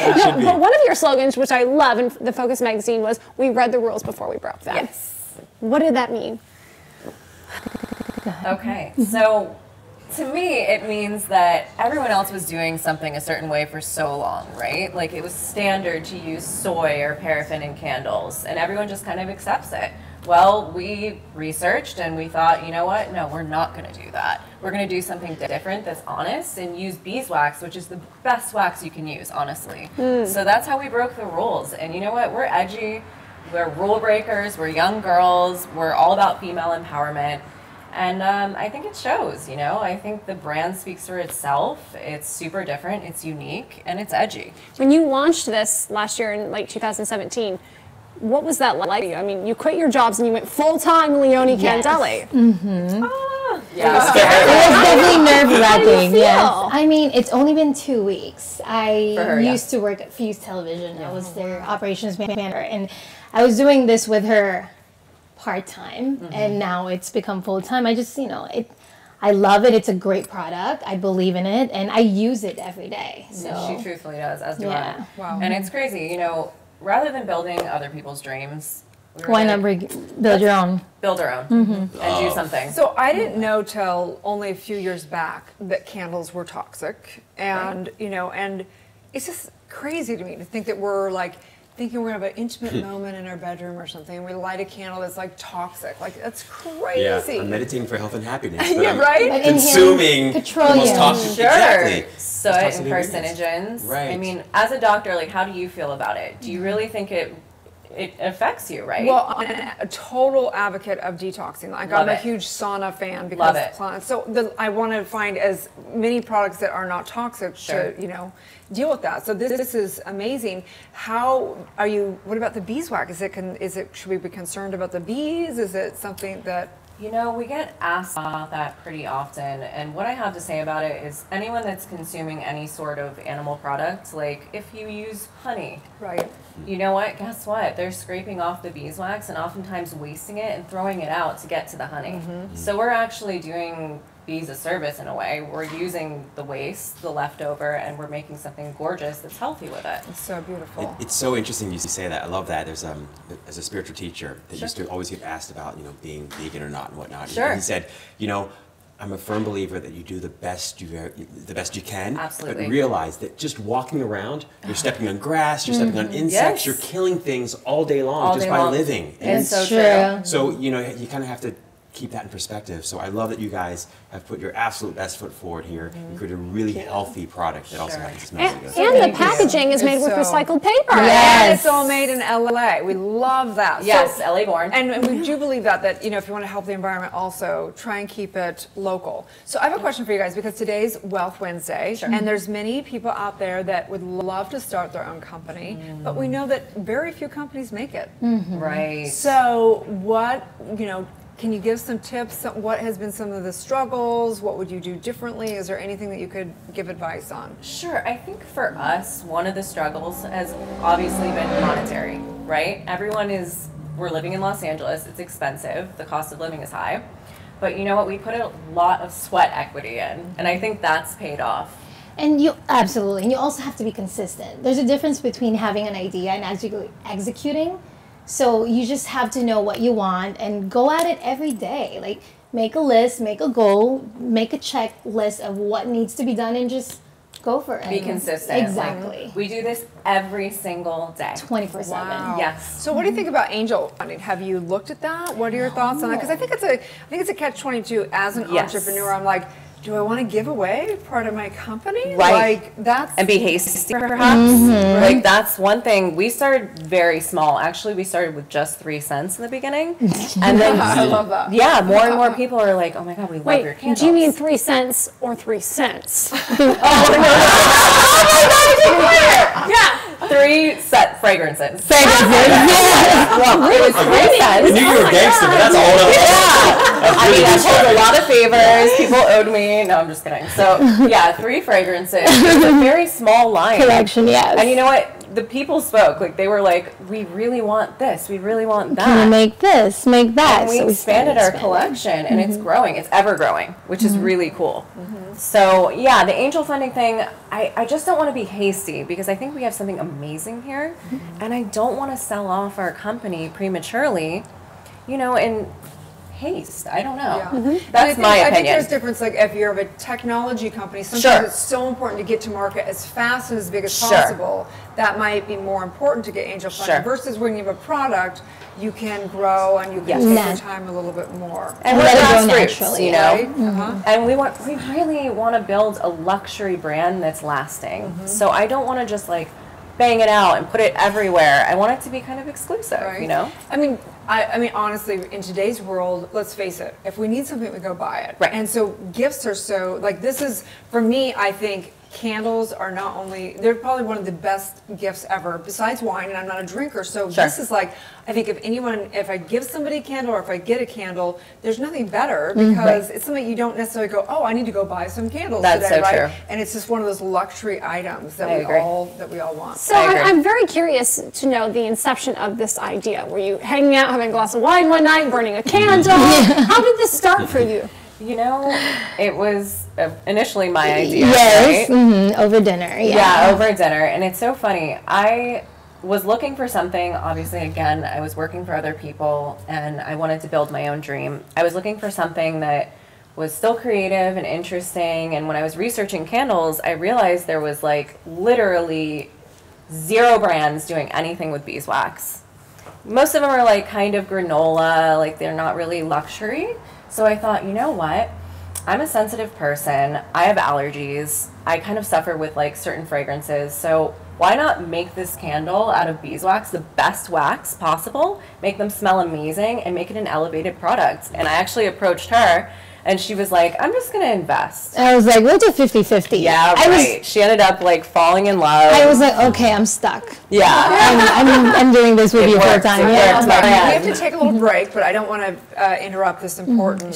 Speaker 2: It should be.
Speaker 3: But one of your slogans, which I love in the Focus magazine, was "We read the rules before we broke them."
Speaker 5: Yes.
Speaker 3: What did that mean?
Speaker 5: Okay, so to me, it means that everyone else was doing something a certain way for so long, right? Like it was standard to use soy or paraffin in candles, and everyone just kind of accepts it. Well, we researched and we thought, you know what? No, we're not going to do that. We're going to do something different that's honest and use beeswax, which is the best wax you can use, honestly. So that's how we broke the rules. And you know what? We're edgy. We're rule breakers. We're young girls. We're all about female empowerment. And I think it shows, you know? I think the brand speaks for itself. It's super different, it's unique, and it's edgy.
Speaker 3: When you launched this last year in like 2017, What was that like? I mean, you quit your jobs and you went full-time Leone Candelli.
Speaker 7: Mm-hmm.
Speaker 5: Yeah.
Speaker 7: It was definitely nerve-wracking.
Speaker 3: feel?
Speaker 7: Yes. I mean, it's only been 2 weeks. I
Speaker 5: For her,
Speaker 7: used to work at Fuse Television. I was their operations manager, and I was doing this with her part-time, and now it's become full-time. I just, I love it. It's a great product. I believe in it, and I use it every day. So
Speaker 5: She truthfully does, as do
Speaker 7: Yeah.
Speaker 5: I.
Speaker 1: Wow.
Speaker 5: And it's crazy, rather than building other people's dreams, we were
Speaker 7: why
Speaker 5: like,
Speaker 7: not build your own?
Speaker 5: build our own and do something.
Speaker 1: So I didn't know till only a few years back that candles were toxic, and and it's just crazy to me to think that we're like thinking we're gonna have an intimate moment in our bedroom or something, and we light a candle that's like toxic. Like that's crazy.
Speaker 2: Yeah, I'm meditating for health and happiness. But
Speaker 1: Yeah,
Speaker 2: I'm
Speaker 1: right? But
Speaker 2: consuming
Speaker 7: petroleum.
Speaker 2: almost toxic.
Speaker 5: Sure.
Speaker 2: Exactly.
Speaker 5: Soot
Speaker 2: Toxic
Speaker 5: and
Speaker 2: ingredients.
Speaker 5: carcinogens.
Speaker 2: Right.
Speaker 5: I mean, as a doctor, like, how do you feel about it? Do you really think it affects you, right?
Speaker 1: Well, I'm a total advocate of detoxing. Like
Speaker 5: Love
Speaker 1: I'm a
Speaker 5: it.
Speaker 1: huge sauna fan because
Speaker 5: Love it.
Speaker 1: plants. So I want to find as many products that are not toxic
Speaker 5: Sure.
Speaker 1: to deal with that. So this is amazing. How are you? What about the beeswax? Should we be concerned about the bees? Is it something that
Speaker 5: we get asked about that pretty often, and what I have to say about it is anyone that's consuming any sort of animal product, like if you use honey,
Speaker 1: right?
Speaker 5: You know what? Guess what? They're scraping off the beeswax and oftentimes wasting it and throwing it out to get to the honey. So we're actually doing bees a service in a way. We're using the waste, the leftover, and we're making something gorgeous that's healthy with it.
Speaker 1: It's so beautiful.
Speaker 2: It's so interesting you say that. I love that. There's as a spiritual teacher that used to always get asked about being vegan or not and whatnot.
Speaker 5: Sure.
Speaker 2: And he said, I'm a firm believer that you do the best you can.
Speaker 5: Absolutely.
Speaker 2: But realize that just walking around, you're stepping on grass, you're stepping on insects,
Speaker 5: Yes.
Speaker 2: you're killing things all day long
Speaker 5: All
Speaker 2: just
Speaker 5: day
Speaker 2: by
Speaker 5: long.
Speaker 2: living.
Speaker 5: It's so true.
Speaker 2: So you kind of have to keep that in perspective. So I love that you guys have put your absolute best foot forward here and created a really healthy product that also happens to smell really good.
Speaker 3: And the packaging is made with recycled paper.
Speaker 1: And it's all made in LA. We love that.
Speaker 5: Yes, LA born.
Speaker 1: And we do believe that if you want to help the environment, also try and keep it local. So I have a question for you guys because today's Wealth Wednesday, and there's many people out there that would love to start their own company, but we know that very few companies make it.
Speaker 5: Right.
Speaker 1: So what can you give some tips? What has been some of the struggles? What would you do differently? Is there anything that you could give advice on?
Speaker 5: Sure. I think for us, one of the struggles has obviously been monetary, right? We're living in Los Angeles. It's expensive. The cost of living is high. But you know what? We put a lot of sweat equity in, and I think that's paid off.
Speaker 7: And you absolutely, and you also have to be consistent. There's a difference between having an idea and actually executing. So you just have to know what you want and go at it every day. Like make a list, make a goal, make a checklist of what needs to be done, and just go for it.
Speaker 5: Be consistent.
Speaker 7: Exactly.
Speaker 5: Like, we do this every single day.
Speaker 7: 24/7.
Speaker 1: Wow.
Speaker 5: Yes.
Speaker 1: So what do you think about angel funding? Have you looked at that? What are your thoughts on that? Because I think it's a catch-22 as an
Speaker 5: Yes.
Speaker 1: entrepreneur. I'm like, do I want to give away part of my company?
Speaker 5: Right.
Speaker 1: Like that's
Speaker 5: And be hasty, perhaps. Like that's one thing. We started very small. Actually, we started with just 3 cents in the beginning, and then
Speaker 1: I love that.
Speaker 5: Yeah, more and more people are like, "Oh my God, we love your
Speaker 3: Wait,
Speaker 5: candles."
Speaker 3: do you mean 3 cents or 3 cents?
Speaker 5: Yeah, 3 fragrances. Well, it was 3 cents.
Speaker 2: I knew you were a gangster, but that's a whole other
Speaker 5: Yeah. I mean, I pulled a lot of favors. People owed me. No, I'm just kidding. So, yeah, 3 fragrances. It was a very small line.
Speaker 7: Collection, yes.
Speaker 5: And you know what? The people spoke. Like, they were like, we really want this. We really want that.
Speaker 7: Can you make this, make that?
Speaker 5: And we
Speaker 7: So
Speaker 5: expanded our
Speaker 7: started
Speaker 5: collection, and it's growing. It's ever growing, which is really cool. So, yeah, the angel funding thing, I just don't want to be hasty because I think we have something amazing here, and I don't want to sell off our company prematurely, in haste. I don't know.
Speaker 1: Yeah.
Speaker 5: That's my
Speaker 1: I think
Speaker 5: opinion.
Speaker 1: there's difference, like if you're of a technology company, sometimes
Speaker 5: Sure.
Speaker 1: it's so important to get to market as fast and as big as
Speaker 5: Sure.
Speaker 1: possible. That might be more important to get angel funding
Speaker 5: Sure.
Speaker 1: versus when you have a product, you can grow and you can
Speaker 5: Yes.
Speaker 1: take your time a little bit more.
Speaker 5: And we're
Speaker 7: let it grow
Speaker 5: grassroots,
Speaker 7: naturally,
Speaker 1: right?
Speaker 5: And we really want to build a luxury brand that's lasting. So I don't want to just like bang it out and put it everywhere. I want it to be kind of exclusive,
Speaker 1: Right. I mean, honestly, in today's world, let's face it, if we need something, we go buy it.
Speaker 5: Right.
Speaker 1: And so gifts are so, like this is, for me, I think candles are not only, they're probably one of the best gifts ever, besides wine, and I'm not a drinker, so this is like, I think if I give somebody a candle or if I get a candle, there's nothing better because it's something you don't necessarily go, oh, I need to go buy some candles today,
Speaker 5: so
Speaker 1: right?
Speaker 5: true.
Speaker 1: And it's just one of those luxury items that we all want.
Speaker 3: So I'm very curious to know the inception of this idea. Were you hanging out, having a glass of wine one night, burning a candle? How did this start for you?
Speaker 5: You know, it was initially my idea.
Speaker 7: Yes,
Speaker 5: right?
Speaker 7: Over dinner.
Speaker 5: Yeah, over dinner. And it's so funny. I was looking for something, obviously, again, I was working for other people and I wanted to build my own dream. I was looking for something that was still creative and interesting. And when I was researching candles, I realized there was like literally 0 brands doing anything with beeswax. Most of them are like kind of granola, like they're not really luxury. So I thought, you know what? I'm a sensitive person. I have allergies. I kind of suffer with like certain fragrances. So why not make this candle out of beeswax, the best wax possible, make them smell amazing, and make it an elevated product? And I actually approached her, and she was like, I'm just going to invest.
Speaker 7: I was like, we'll do 50-50.
Speaker 5: Yeah, right. She ended up like falling in love.
Speaker 7: I was like, okay, I'm stuck.
Speaker 5: Yeah.
Speaker 7: I'm doing this with you full time.
Speaker 1: We have to take a little break, but I don't want to interrupt this important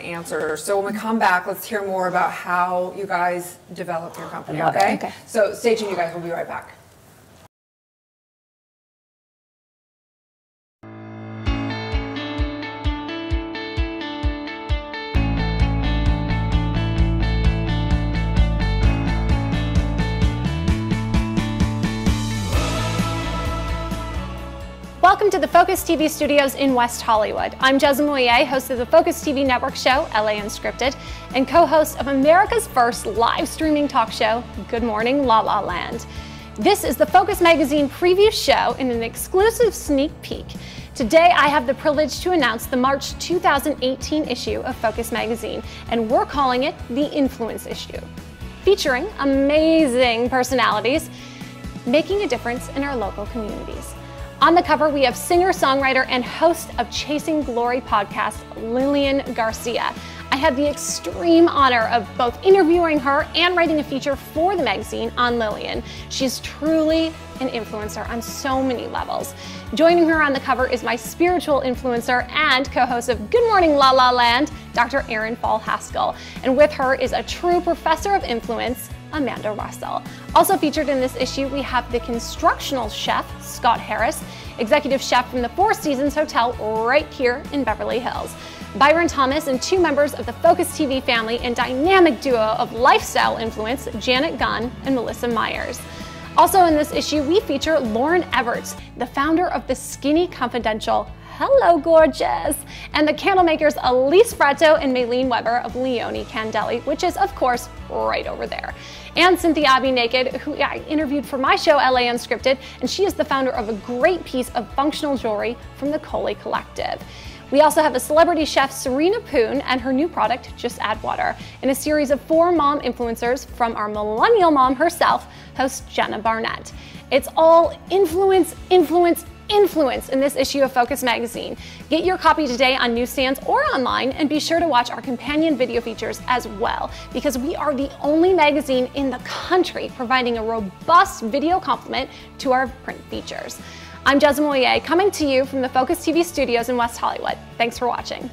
Speaker 1: answer. So when we come back, let's hear more about how you guys develop your company, okay? So stay tuned, you guys. We'll be right back.
Speaker 3: Welcome to the Focus TV studios in West Hollywood. I'm Jessamine Moyer, host of the Focus TV network show, LA Unscripted, and co-host of America's first live streaming talk show, Good Morning, La La Land. This is the Focus Magazine preview show and an exclusive sneak peek. Today, I have the privilege to announce the March 2018 issue of Focus Magazine, and we're calling it the Influence issue, featuring amazing personalities making a difference in our local communities. On the cover, we have singer-songwriter and host of Chasing Glory podcast, Lillian Garcia. I had the extreme honor of both interviewing her and writing a feature for the magazine on Lillian. She's truly an influencer on so many levels. Joining her on the cover is my spiritual influencer and co-host of Good Morning, La La Land, Dr. Erin Haskell. And with her is a true professor of influence, Amanda Russell. Also featured in this issue, we have the constructional chef, Scott Harris, executive chef from the Four Seasons Hotel right here in Beverly Hills. Byron Thomas and 2 members of the Focus TV family and dynamic duo of lifestyle influence, Janet Gunn and Melissa Myers. Also in this issue, we feature Lauren Everts, the founder of the Skinny Confidential, hello gorgeous, and the candle makers Elise Fratto and Maylene Weber of Leone Candeli, which is of course right over there. And Cynthia Abbey Naked, who I interviewed for my show LA Unscripted, and she is the founder of a great piece of functional jewelry from the Coley Collective. We also have a celebrity chef, Serena Poon, and her new product, Just Add Water, and a series of 4 mom influencers from our millennial mom herself, host Jenna Barnett. It's all influence, influence, influence in this issue of Focus Magazine. Get your copy today on newsstands or online, and be sure to watch our companion video features as well, because we are the only magazine in the country providing a robust video complement to our print features. I'm Jessamine Moyer, coming to you from the Focus TV studios in West Hollywood. Thanks for watching.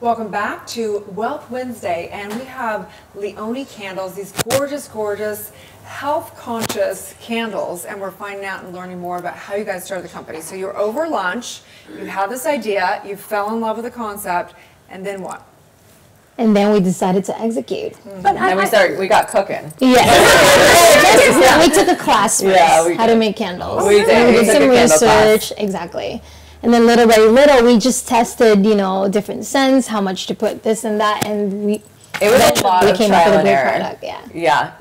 Speaker 1: Welcome back to Wealth Wednesday, and we have Leone candles, these gorgeous, gorgeous, health-conscious candles, and we're finding out and learning more about how you guys started the company. So you're over lunch, you had this idea, you fell in love with the concept, and then what?
Speaker 7: And then we decided to execute.
Speaker 5: But we got cooking.
Speaker 7: Yes. We took a class first, how to make candles.
Speaker 5: We did.
Speaker 7: We did some research, exactly. And then little by little, we just tested, you know, different scents, how much to put this and that, and
Speaker 5: it was a lot of
Speaker 7: came
Speaker 5: trial
Speaker 7: up with
Speaker 5: and
Speaker 7: a
Speaker 5: error.
Speaker 7: Product,
Speaker 5: Yeah,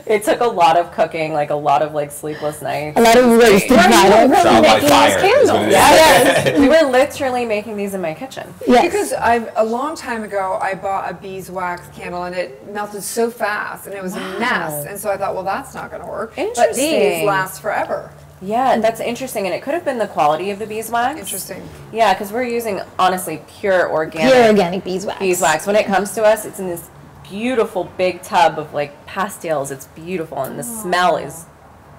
Speaker 5: It took a lot of cooking, like a lot of like sleepless nights.
Speaker 7: A lot of roasted products.
Speaker 2: Trial by fire.
Speaker 5: Yes. We were literally making these in my kitchen.
Speaker 1: Yes. Because a long time ago, I bought a beeswax candle and it melted so fast and it was a mess. And so I thought, well, that's not going to work. But these last forever.
Speaker 5: Yeah, that's interesting, and it could have been the quality of the beeswax.
Speaker 1: Interesting.
Speaker 5: Yeah, because we're using, honestly, pure organic.
Speaker 7: Pure organic beeswax.
Speaker 5: Beeswax. When it comes to us, it's in this beautiful big tub of like pastels. It's beautiful, and the smell is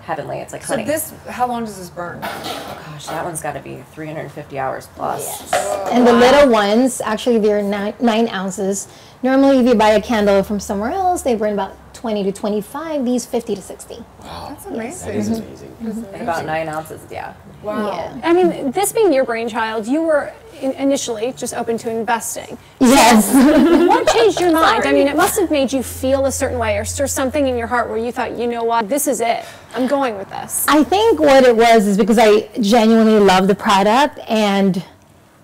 Speaker 5: heavenly. It's like honey.
Speaker 1: So this, how long does this burn?
Speaker 5: Oh gosh, that one's got to be 350 hours plus.
Speaker 7: Yes. And the little ones, actually, they're 9 ounces. Normally, if you buy a candle from somewhere else, they burn about 20 to 25. These 50 to 60.
Speaker 2: Wow,
Speaker 1: that's amazing.
Speaker 2: That is amazing.
Speaker 5: About 9 ounces, yeah.
Speaker 1: Wow.
Speaker 7: Yeah.
Speaker 3: I mean, this being your brainchild, you were initially just open to investing.
Speaker 7: Yes.
Speaker 3: So what changed your mind? I mean, it must have made you feel a certain way or stir something in your heart where you thought, you know what, this is it. I'm going with this.
Speaker 7: I think what it was is because I genuinely love the product and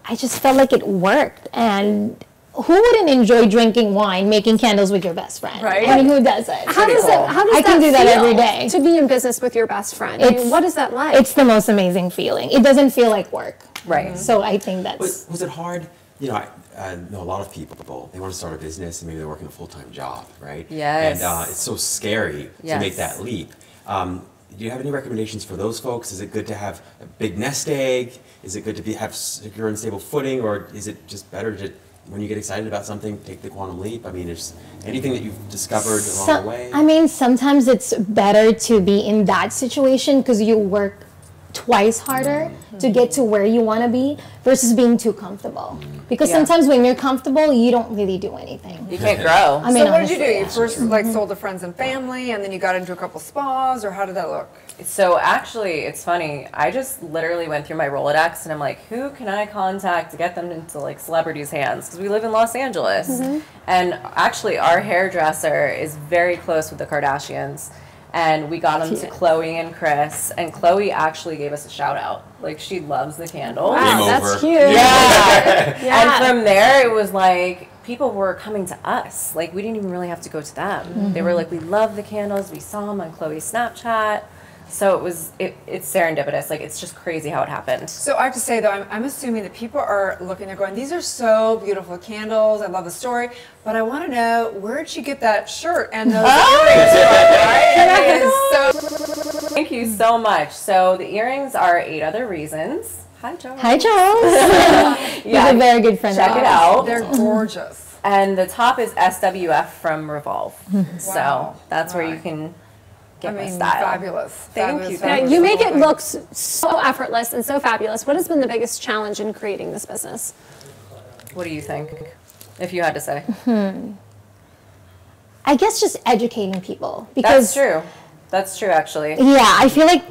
Speaker 7: I just felt like it worked. And who wouldn't enjoy drinking wine, making candles with your best friend?
Speaker 3: Right.
Speaker 7: I mean, who doesn't?
Speaker 3: How does
Speaker 7: I can do that every day.
Speaker 3: To be in business with your best friend. I mean, what is that like?
Speaker 7: It's the most amazing feeling. It doesn't feel like work.
Speaker 5: Right.
Speaker 7: So I think that's.
Speaker 2: Was it hard? You know, I know a lot of people, they want to start a business and maybe they're working a full-time job, right?
Speaker 5: Yes.
Speaker 2: And it's so scary to make that leap. Do you have any recommendations for those folks? Is it good to have a big nest egg? Is it good to have secure and stable footing? Or is it just better to, when you get excited about something, take the quantum leap? I mean, is anything that you've discovered along the way?
Speaker 7: I mean, sometimes it's better to be in that situation because you work twice harder to get to where you want to be versus being too comfortable. Because sometimes when you're comfortable, you don't really do anything.
Speaker 5: You can't grow.
Speaker 7: I mean,
Speaker 1: so what did you do?
Speaker 7: honestly,
Speaker 1: You first like sold to friends and family, and then you got into a couple spas, or how did that look?
Speaker 5: So actually, it's funny. I just literally went through my Rolodex, and I'm like, who can I contact to get them into like celebrities' hands? Because we live in Los Angeles, and actually, our hairdresser is very close with the Kardashians. And we got them to Chloe and Chris, and Chloe actually gave us a shout out. Like, she loves the candle.
Speaker 3: Wow, that's cute.
Speaker 5: Yeah.
Speaker 3: Yeah.
Speaker 5: And from there, it was like, people were coming to us. Like, we didn't even really have to go to them. They were like, we love the candles. We saw them on Chloe's Snapchat. So it's serendipitous. Like, it's just crazy how it happened.
Speaker 1: So I have to say, though, I'm assuming that people are looking, they're going, these are so beautiful candles. I love the story. But I want to know, where'd you get that shirt and those earrings from, right?
Speaker 5: Thank you so much. So the earrings are 8 Other Reasons. Hi, Charles.
Speaker 7: Hi, Charles. He's a very good friend.
Speaker 5: Check it out.
Speaker 1: They're gorgeous.
Speaker 5: And the top is SWF from Revolve. So
Speaker 1: Wow.
Speaker 5: that's where you can get my
Speaker 1: I mean,
Speaker 5: style.
Speaker 1: fabulous.
Speaker 5: Thank you.
Speaker 3: Now, you make it look so effortless and so fabulous. What has been the biggest challenge in creating this business?
Speaker 5: What do you think, if you had to say?
Speaker 7: I guess just educating people. Because
Speaker 5: That's true. That's true, actually.
Speaker 7: Yeah, I feel like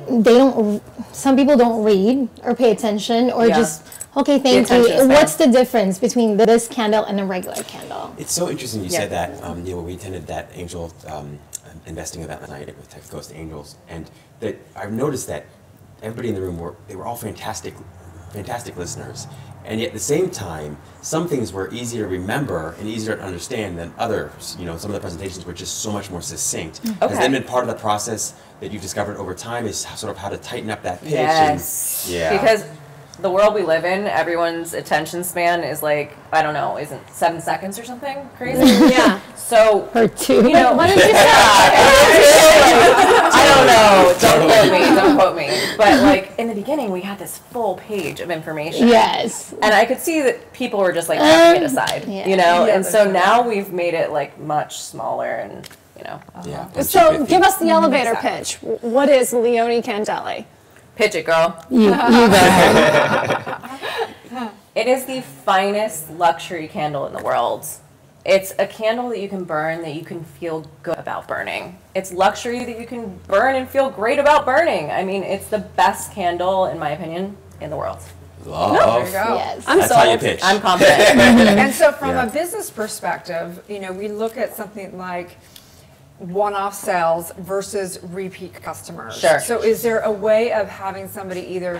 Speaker 7: some people don't read or pay attention or just, okay, thank you. What's the difference between this candle and a regular candle?
Speaker 2: It's so interesting you said that. You know, we attended that angel investing event last night with Tech Ghost Angels, and that I've noticed that everybody in the room they were all fantastic listeners, and yet at the same time, some things were easier to remember and easier to understand than others. You know, some of the presentations were just so much more succinct.
Speaker 5: Okay.
Speaker 2: Has that been part of the process that you've discovered over time? Is sort of how to tighten up that pitch?
Speaker 5: Yes.
Speaker 2: And, yeah.
Speaker 5: Because the world we live in, everyone's attention span is like, I don't know, isn't 7 seconds or something crazy?
Speaker 3: Yeah.
Speaker 5: So,
Speaker 7: or 2.
Speaker 5: You know,
Speaker 3: what did you say?
Speaker 5: I don't know. Don't quote me. Don't quote me. But like in the beginning, we had this full page of information.
Speaker 7: Yes.
Speaker 5: And I could see that people were just like having it aside,
Speaker 7: yeah.
Speaker 5: you know.
Speaker 1: Yeah,
Speaker 5: and so
Speaker 1: sure.
Speaker 5: now we've made it like much smaller, and you know.
Speaker 2: Yeah.
Speaker 3: So give us the elevator pitch. What is Leone Candeli?
Speaker 5: Pitch it, girl.
Speaker 7: You go ahead.
Speaker 5: It is the finest luxury candle in the world. It's a candle that you can burn that you can feel good about burning. It's luxury that you can burn and feel great about burning. I mean, it's the best candle, in my opinion, in the world.
Speaker 2: Love.
Speaker 1: There you go.
Speaker 7: Yes.
Speaker 5: I'm
Speaker 2: That's
Speaker 5: sold.
Speaker 2: how you pitch.
Speaker 5: I'm confident.
Speaker 1: And so from
Speaker 2: Yeah.
Speaker 1: a business perspective, you know, we look at something like one-off sales versus repeat customers.
Speaker 5: Sure.
Speaker 1: So is there a way of having somebody either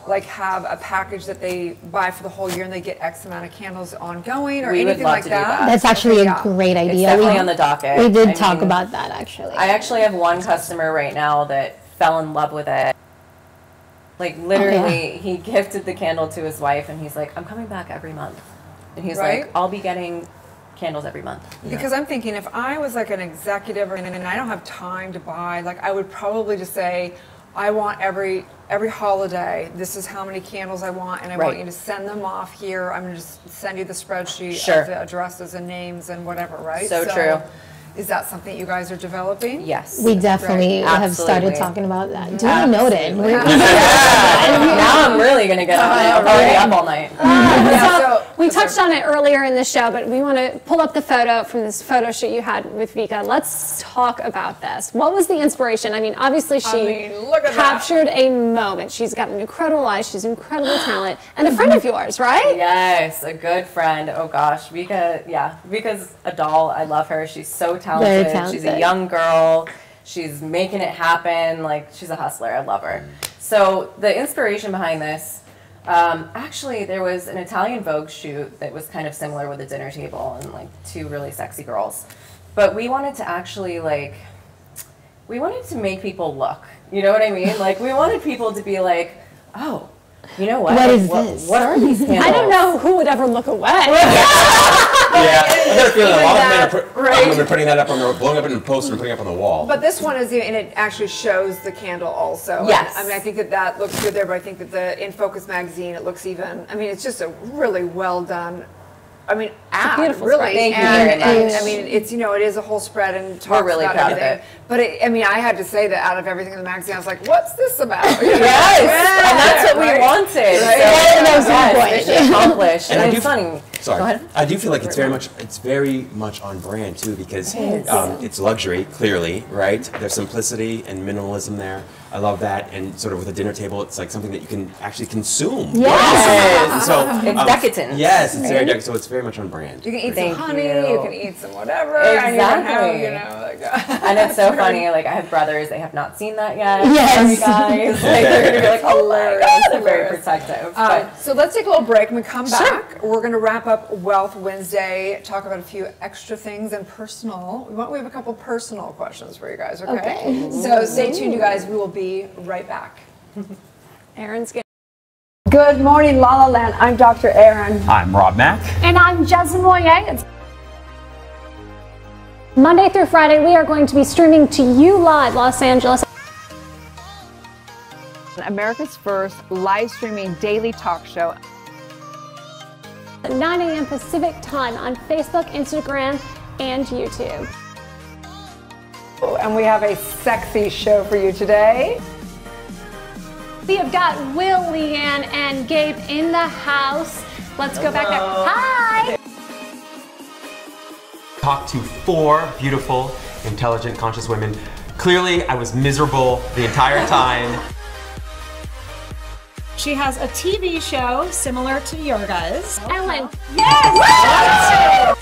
Speaker 1: like have a package that they buy for the whole year and they get X amount of candles ongoing or
Speaker 5: We would
Speaker 1: anything
Speaker 5: love
Speaker 1: like
Speaker 5: to do that.
Speaker 7: That's actually a great idea.
Speaker 5: It's definitely on the docket.
Speaker 7: We did
Speaker 5: I
Speaker 7: talk
Speaker 5: mean,
Speaker 7: about that actually.
Speaker 5: I actually have one customer right now that fell in love with it. Like literally, he gifted the candle to his wife, and he's like, "I'm coming back every month," and he's
Speaker 1: Right.
Speaker 5: like, "I'll be getting candles every month."
Speaker 1: Because I'm thinking if I was like an executive and I don't have time to buy, like I would probably just say, I want every holiday, this is how many candles I want, and I want
Speaker 5: Right.
Speaker 1: you to send them off here. I'm gonna just send you the spreadsheet
Speaker 5: Sure.
Speaker 1: of the addresses and names and whatever, right?
Speaker 5: So true.
Speaker 1: Is that something you guys are developing?
Speaker 5: Yes.
Speaker 7: We definitely have
Speaker 5: Absolutely.
Speaker 7: started talking about that. Duly noted.
Speaker 5: Now I'm really gonna get on it. I'll probably be up all night.
Speaker 3: So we touched on it earlier in the show, but we want to pull up the photo from this photo shoot you had with Vika. Let's talk about this. What was the inspiration? I mean, obviously she
Speaker 1: look at
Speaker 3: captured a moment. She's got an incredible eye. She's incredible talent, and a friend of yours, right?
Speaker 5: Yes, a good friend. Oh gosh, Vika's a doll. I love her. She's so talented.
Speaker 7: Very talented.
Speaker 5: She's a young girl. She's making it happen. Like, she's a hustler. I love her. So the inspiration behind this, actually, there was an Italian Vogue shoot that was kind of similar with a dinner table and like two really sexy girls. But we wanted to actually we wanted to make people look. You know what I mean? Like, we wanted people to be like, oh, you know what?
Speaker 7: What is this?
Speaker 5: What are these candles?
Speaker 3: I don't know who would ever look away.
Speaker 2: Yeah, I got a feeling a lot of men are putting that up on their, blowing up in a poster and putting it up on the wall.
Speaker 1: But this one is, and it actually shows the candle also.
Speaker 5: Yes.
Speaker 1: And, I mean, I think that looks good there, but I think that the In Focus magazine, it looks even, I mean, it's just a really well done, I mean, ad,
Speaker 3: beautiful
Speaker 1: really.
Speaker 3: spread.
Speaker 5: Thank you
Speaker 1: And,
Speaker 5: very much.
Speaker 1: I mean, it's, you know, it is a whole spread and talks
Speaker 5: really
Speaker 1: about
Speaker 5: proud of
Speaker 1: everything.
Speaker 5: it.
Speaker 1: But I mean, I had to say that out of everything in the magazine, I was like, what's this about? You know?
Speaker 5: Yes, and that's what we wanted.
Speaker 1: Right?
Speaker 5: So, yes, mission accomplished.
Speaker 2: And I
Speaker 5: And
Speaker 2: do
Speaker 5: it's funny.
Speaker 2: Sorry,
Speaker 5: Go ahead.
Speaker 2: I do feel like it's very much on brand too, because
Speaker 5: It is.
Speaker 2: it's luxury, clearly, right? There's simplicity and minimalism there. I love that, and sort of with a dinner table, it's like something that you can actually consume.
Speaker 5: Yes.
Speaker 2: And so,
Speaker 5: It's decadent.
Speaker 2: Yes, it's very decadent. So it's very much on brand.
Speaker 1: You can eat
Speaker 5: Thank
Speaker 1: some honey,
Speaker 5: you.
Speaker 1: you can eat some whatever. And you can have,
Speaker 5: Exactly.
Speaker 1: you know, like,
Speaker 5: And it's so funny. Like, I have brothers; they have not seen that yet.
Speaker 7: Yes.
Speaker 5: Sorry, guys. Like, they're gonna be like, "Oh my God!" They're very protective. But
Speaker 1: So let's take a little break. When we come back, we're going to wrap up Wealth Wednesday, talk about a few extra things and personal. We have a couple personal questions for you guys, okay?
Speaker 7: Okay.
Speaker 1: So stay tuned, you guys. We will be right back.
Speaker 3: Erin's good.
Speaker 4: Good morning, La La Land. I'm Dr. Erin.
Speaker 11: I'm Rob Mack.
Speaker 3: And I'm Jasmine Moye. Monday through Friday, we are going to be streaming to you live, Los Angeles.
Speaker 4: America's first live streaming daily talk show.
Speaker 3: At 9 a.m. Pacific time on Facebook, Instagram, and YouTube.
Speaker 1: And we have a sexy show for you today.
Speaker 3: We have got Will, Leanne, and Gabe in the house. Let's go back there. Hi!
Speaker 2: Talked to 4 beautiful, intelligent, conscious women. Clearly, I was miserable the entire time.
Speaker 22: She has a TV show similar to your guys.
Speaker 3: Ellen.
Speaker 22: Yes!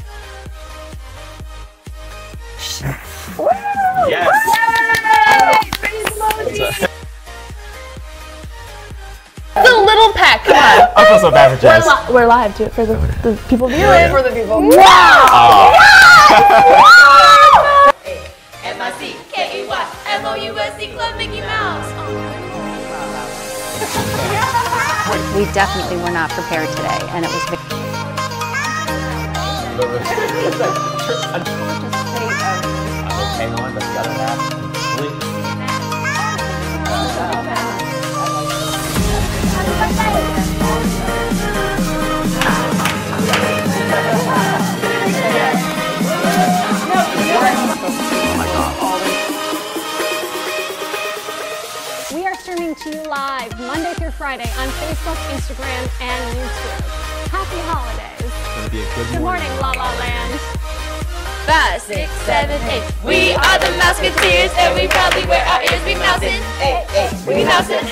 Speaker 2: Yes.
Speaker 22: The little peck. Come on.
Speaker 2: I feel so bad for Jess.
Speaker 22: We're live to for the people viewing.
Speaker 1: Yeah. For the people.
Speaker 22: Wow!
Speaker 23: MICKEYMOUSE Club Mickey Mouse.
Speaker 13: We definitely were not prepared today, and it was
Speaker 11: Hang on, but the other half completely.
Speaker 3: We are streaming to you live Monday through Friday on Facebook, Instagram, and YouTube. Happy holidays.
Speaker 2: It's gonna be a
Speaker 3: Good morning, La La Land.
Speaker 23: 5, 6, 7, 8. We are the Mouseketeers, and we proudly wear our ears. We mousin', we mousin',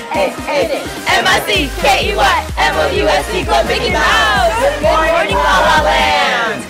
Speaker 23: MICKEYMOUSE Club Mickey Mouse. Good morning, La La Land.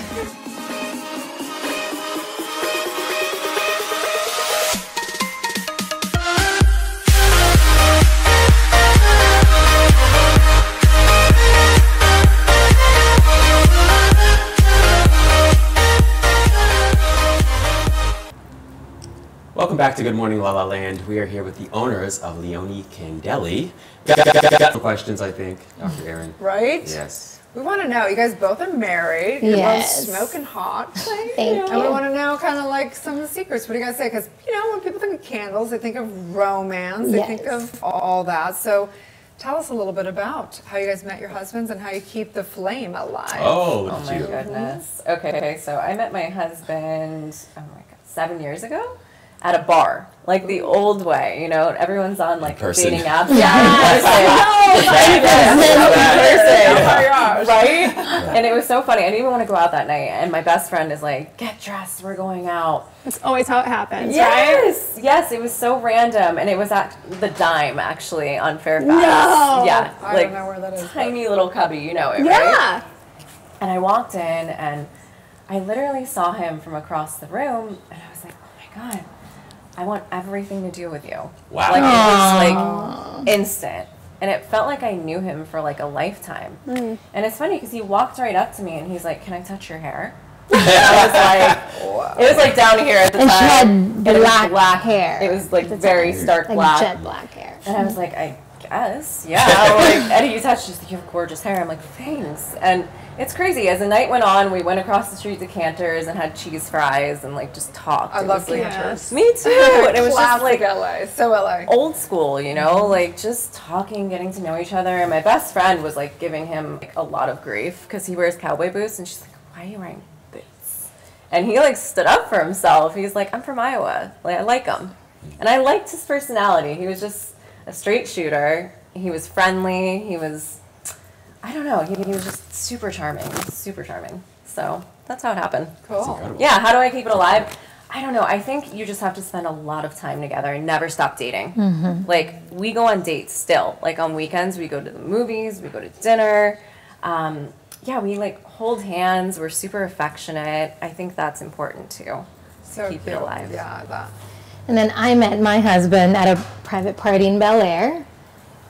Speaker 2: Welcome back to Good Morning La La Land. We are here with the owners of Leone Candeli. Got some questions, I think, Dr. Erin.
Speaker 1: Right?
Speaker 2: Yes.
Speaker 1: We want to know, you guys both are married. You're both smoking hot.
Speaker 7: Thank
Speaker 1: And we
Speaker 7: you.
Speaker 1: want to know kind of like some of the secrets. What do you guys say? Because, you know, when people think of candles, they think of romance. They think of all that. So tell us a little bit about how you guys met your husbands and how you keep the flame alive.
Speaker 2: Oh,
Speaker 5: my goodness. Okay, so I met my husband, 7 years ago at a bar, like the old way, you know, everyone's on like dating apps. Right? And it was so funny. I didn't even want to go out that night. And my best friend is like, get dressed, we're going out.
Speaker 3: That's always how it happens,
Speaker 5: yes, right? Yes, it was so random. And it was at the Dime, actually, on Fairfax.
Speaker 3: No!
Speaker 5: Yeah,
Speaker 1: I
Speaker 5: like
Speaker 1: don't know where that is.
Speaker 5: tiny little cubby, you know it, right?
Speaker 3: Yeah.
Speaker 5: And I walked in and I literally saw him from across the room and I was like, oh my God, I want everything to do with you.
Speaker 2: Wow.
Speaker 5: Like it was like instant. And it felt like I knew him for like a lifetime. And it's funny because he walked right up to me and he's like, can I touch your hair? And I was like, it was like down here at the
Speaker 7: And
Speaker 5: time.
Speaker 7: she had
Speaker 5: And it was
Speaker 7: black hair.
Speaker 5: It was like very stark
Speaker 7: like
Speaker 5: black.
Speaker 7: jet black hair.
Speaker 5: And I was like, I guess, yeah. Like, Eddie, you touched, she's like, you have gorgeous hair. I'm like, thanks. And it's crazy. As the night went on, we went across the street to Cantor's and had cheese fries and like just talked.
Speaker 1: I
Speaker 5: It
Speaker 1: love
Speaker 5: was, like,
Speaker 1: Cantor's.
Speaker 5: Me too. And it was just
Speaker 1: Classic
Speaker 5: like
Speaker 1: LA, so LA.
Speaker 5: old school, you know, like just talking, getting to know each other. And my best friend was like giving him like, a lot of grief because he wears cowboy boots, and she's like, why are you wearing boots? And he like stood up for himself. He's like, I'm from Iowa. Like I like him, and I liked his personality. He was just a straight shooter. He was friendly. He was, I don't know, he was just super charming, super charming. So that's how it happened.
Speaker 1: Cool.
Speaker 5: Yeah, how do I keep it alive? I don't know. I think you just have to spend a lot of time together and never stop dating. Like, we go on dates still. Like, on weekends, we go to the movies, we go to dinner. Yeah, we, like, hold hands. We're super affectionate. I think that's important, too.
Speaker 1: So
Speaker 5: keep it
Speaker 1: cute.
Speaker 5: alive.
Speaker 1: Yeah, that.
Speaker 7: And then I met my husband at a private party in Bel Air.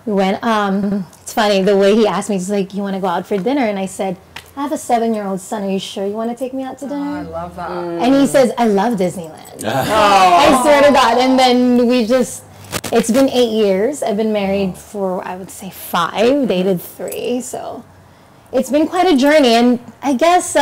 Speaker 7: We went, it's funny, the way he asked me, he's like, you want to go out for dinner? And I said, I have a 7-year-old son. Are you sure you want to take me out to dinner?
Speaker 1: I love that.
Speaker 7: And he says, I love Disneyland. I swear to God. And then we just, it's been 8 years. I've been married for, I would say 5, dated 3. So it's been quite a journey. And I guess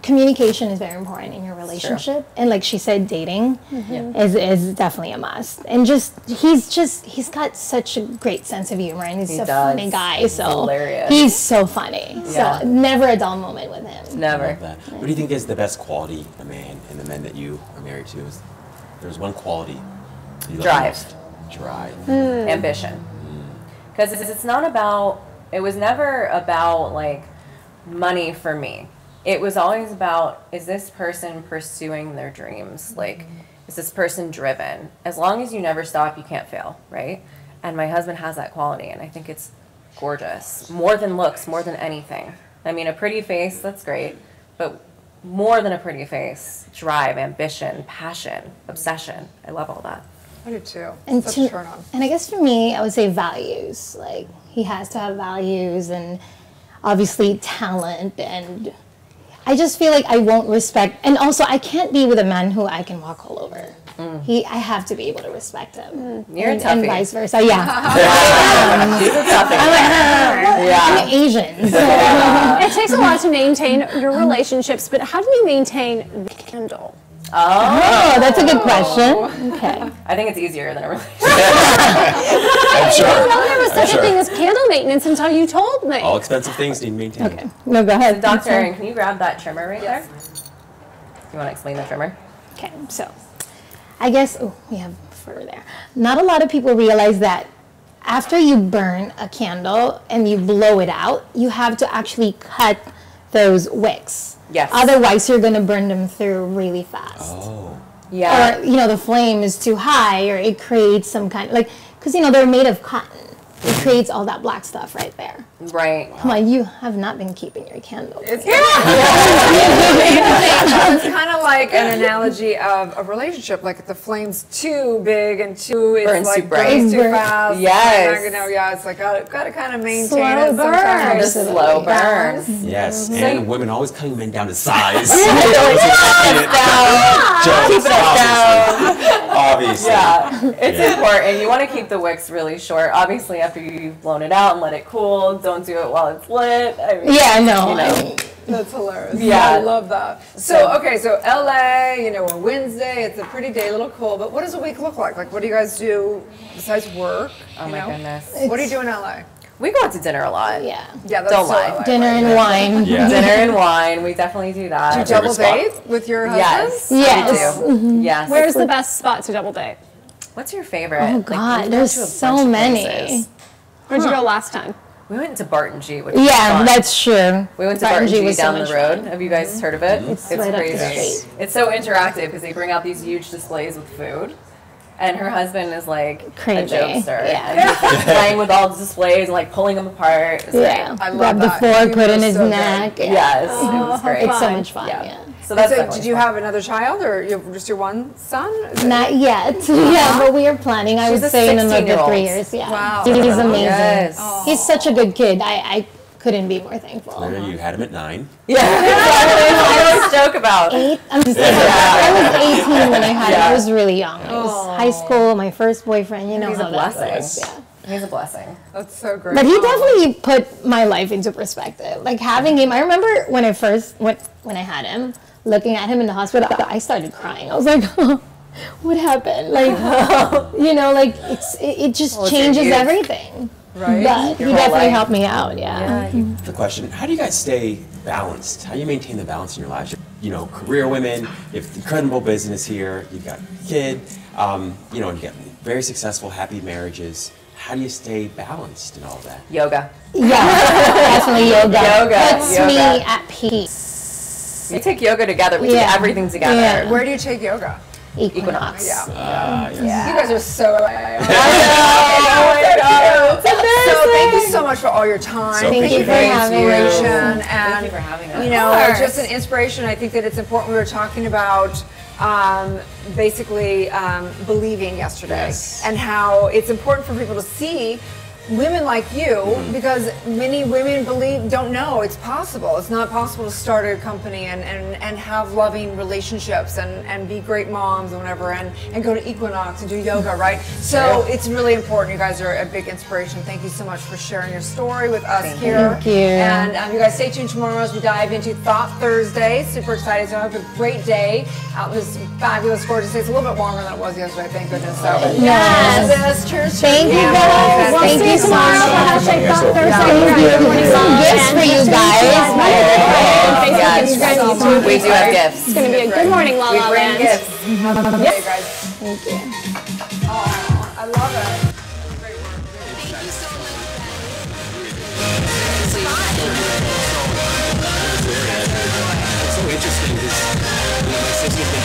Speaker 7: communication is very important in your relationship. And like she said, dating is definitely a must. And he's got such a great sense of humor, and he's a funny guy. So
Speaker 5: hilarious.
Speaker 7: He's so funny.
Speaker 5: Yeah.
Speaker 7: So never a dull moment with him.
Speaker 5: Never.
Speaker 2: I love that. What do you think is the best quality in a man and the men that you are married to? There's one quality you love
Speaker 5: Drive.
Speaker 2: most. Drive.
Speaker 5: Ambition. Because it's not about, it was never about like money for me. It was always about, is this person pursuing their dreams? Like, is this person driven? As long as you never stop, you can't fail, right? And my husband has that quality, and I think it's gorgeous. More than looks, more than anything. I mean, a pretty face, that's great, but more than a pretty face, drive, ambition, passion, obsession. I love all that.
Speaker 1: I do too.
Speaker 7: And
Speaker 1: Such a turn on.
Speaker 7: And I guess for me, I would say values. Like, he has to have values, and obviously talent, and I just feel like I won't respect, and also I can't be with a man who I can walk all over. I have to be able to respect him.
Speaker 5: You're a toughie.
Speaker 7: And vice versa, yeah.
Speaker 5: She's a toughie.
Speaker 7: I'm Asian. So.
Speaker 3: It takes a lot to maintain your relationships, but how do you maintain the candle?
Speaker 7: Oh, that's a good question. Okay.
Speaker 5: I think it's easier than a relationship.
Speaker 2: I'm sure.
Speaker 3: I didn't know there was such a thing as candle maintenance until you told me.
Speaker 2: All expensive things need maintained.
Speaker 7: Okay. No, go ahead.
Speaker 5: Dr. Erin, can you grab that trimmer right there? You want to explain the trimmer?
Speaker 7: Okay, so I guess, we have fur there. Not a lot of people realize that after you burn a candle and you blow it out, you have to actually cut those wicks.
Speaker 5: Yes.
Speaker 7: Otherwise, you're going to burn them through really fast.
Speaker 2: Oh.
Speaker 5: Yeah.
Speaker 7: Or, the flame is too high, or it creates some kind of, because, they're made of cotton. It creates all that black stuff right there.
Speaker 5: Right.
Speaker 7: Come on, you have not been keeping your candle.
Speaker 1: It's kind of like an analogy of a relationship. Like if the flame's too big and
Speaker 5: Burns
Speaker 1: like
Speaker 5: too bright.
Speaker 1: burns too fast.
Speaker 5: Yes.
Speaker 1: It's like got to kind of maintain
Speaker 7: Slow
Speaker 1: it
Speaker 7: burn.
Speaker 1: sometimes.
Speaker 5: The slow burn.
Speaker 2: Yes, and women always cutting men down to size.
Speaker 5: Keep it down.
Speaker 2: Obviously. Obviously.
Speaker 5: Yeah, it's important. You want to keep the wicks really short. Obviously, after you've blown it out and let it cool, don't do it while it's lit. I mean,
Speaker 7: Yeah, no.
Speaker 5: You know.
Speaker 1: That's hilarious.
Speaker 5: Yeah.
Speaker 1: I love that. So, okay, so LA, you know, we're Wednesday. It's a pretty day, a little cold. But what does a week look like? Like, what do you guys do besides work?
Speaker 5: Oh my goodness.
Speaker 1: What do you do in LA?
Speaker 5: We go out to dinner a lot.
Speaker 7: Yeah.
Speaker 1: Yeah, that's
Speaker 5: Don't
Speaker 1: so
Speaker 5: lie.
Speaker 1: LA,
Speaker 7: Dinner
Speaker 1: right?
Speaker 7: and wine.
Speaker 2: Yeah.
Speaker 5: Dinner and wine. We definitely do that.
Speaker 1: Do you double date with your husband?
Speaker 5: Yes.
Speaker 7: Yes.
Speaker 5: We do. Yes.
Speaker 3: Where's the best spot to double date?
Speaker 5: What's your favorite?
Speaker 7: Oh
Speaker 5: Like,
Speaker 7: God,
Speaker 5: we've been
Speaker 7: there's
Speaker 5: to a
Speaker 7: so
Speaker 5: bunch of
Speaker 7: many.
Speaker 5: places.
Speaker 3: Where'd you go last time?
Speaker 5: We went to Barton G, which was
Speaker 7: Yeah,
Speaker 5: fun.
Speaker 7: that's true.
Speaker 5: We went to Barton G
Speaker 7: was so
Speaker 5: down the
Speaker 7: much
Speaker 5: road.
Speaker 7: fun.
Speaker 5: Have you guys heard of it?
Speaker 7: It's right up the
Speaker 5: crazy.
Speaker 7: street.
Speaker 5: It's so interactive because they bring out these huge displays with food. And her husband is like
Speaker 7: Crazy.
Speaker 5: a jokester.
Speaker 7: Yeah.
Speaker 5: And he's like playing with all the displays and like pulling them apart. It's
Speaker 7: Yeah.
Speaker 5: great.
Speaker 1: I love
Speaker 7: Grab the
Speaker 1: that.
Speaker 7: fork,
Speaker 1: Humor
Speaker 7: put it in
Speaker 1: is
Speaker 7: his
Speaker 1: so good.
Speaker 7: neck. Yeah.
Speaker 5: Yes, it was great.
Speaker 7: It's so much fun. Yeah.
Speaker 5: So that's
Speaker 1: So
Speaker 5: definitely
Speaker 1: did you
Speaker 5: fun.
Speaker 1: have another child, or you have just your one son? Is it-
Speaker 7: Not yet. Yeah, but we are planning. I
Speaker 5: She's
Speaker 7: would
Speaker 5: a
Speaker 7: say in another
Speaker 5: 16-year-old.
Speaker 7: 3 years. Yeah.
Speaker 1: Wow.
Speaker 7: He's amazing.
Speaker 5: Yes.
Speaker 7: He's such a good kid. I couldn't be more thankful.
Speaker 2: Clearly, you had him at 9.
Speaker 5: Yeah, I always joke about.
Speaker 7: 8? I'm just like, I was 18 when I had him. I was really young. I was
Speaker 1: Aw.
Speaker 7: high school, my first boyfriend. You know
Speaker 5: He's
Speaker 7: how
Speaker 5: a
Speaker 7: that
Speaker 5: blessing.
Speaker 7: goes. Yeah.
Speaker 5: He's a blessing.
Speaker 1: That's so great.
Speaker 7: But he definitely put my life into perspective. Like having him, I remember when I first when I had him, looking at him in the hospital, I started crying. I was like, what happened? Like, you know, like it just
Speaker 5: Well, it's your
Speaker 7: changes
Speaker 5: youth.
Speaker 7: everything.
Speaker 1: Right.
Speaker 7: But he
Speaker 5: whole
Speaker 7: definitely
Speaker 5: life.
Speaker 7: helped me out. Yeah.
Speaker 2: The question: how do you guys stay balanced? How do you maintain the balance in your lives? You know, career women. You have incredible business here. You've got a kid. You know, and you got very successful, happy marriages. How do you stay balanced and all that?
Speaker 5: Yoga.
Speaker 7: Yeah, definitely yoga.
Speaker 5: Yoga.
Speaker 7: Puts
Speaker 5: Yoga.
Speaker 7: me at peace.
Speaker 5: We take yoga together. We do
Speaker 7: Yeah.
Speaker 5: everything together.
Speaker 7: Yeah.
Speaker 1: Where do you take yoga?
Speaker 7: Equinox.
Speaker 1: Yeah.
Speaker 2: Yes.
Speaker 1: You guys are so.
Speaker 5: Oh my God.
Speaker 1: So thank you so much for all your time.
Speaker 2: So
Speaker 1: Thank you for
Speaker 2: appreciate it.
Speaker 1: inspiration
Speaker 5: Thank
Speaker 1: and
Speaker 5: you for having us.
Speaker 1: you know,
Speaker 5: Of course.
Speaker 1: just an inspiration. I think that it's important. We were talking about basically believing yesterday,
Speaker 2: Yes.
Speaker 1: and how it's important for people to see women like you, because many women don't know it's possible. It's not possible to start a company and have loving relationships and be great moms and whatever, and go to Equinox and do yoga, right? So it's really important. You guys are a big inspiration. Thank you so much for sharing your story with us here.
Speaker 7: Thank you.
Speaker 1: And you guys stay tuned tomorrow as we dive into Thought Thursday. Super excited. So have a great day out in this fabulous, gorgeous day. It's a little bit warmer than it was yesterday, thank goodness. So
Speaker 7: Yes.
Speaker 1: cheers.
Speaker 7: Thank you guys. Thank you so much.
Speaker 1: Thank you.
Speaker 7: Some gifts for you guys.
Speaker 5: Yes. We do have gifts.
Speaker 3: It's going to be a good morning, La
Speaker 5: We
Speaker 3: La
Speaker 5: bring
Speaker 3: Land.
Speaker 5: gifts.
Speaker 1: Okay, guys.
Speaker 7: Thank you.
Speaker 1: Oh, I love it.
Speaker 2: It's so interesting because my sister's been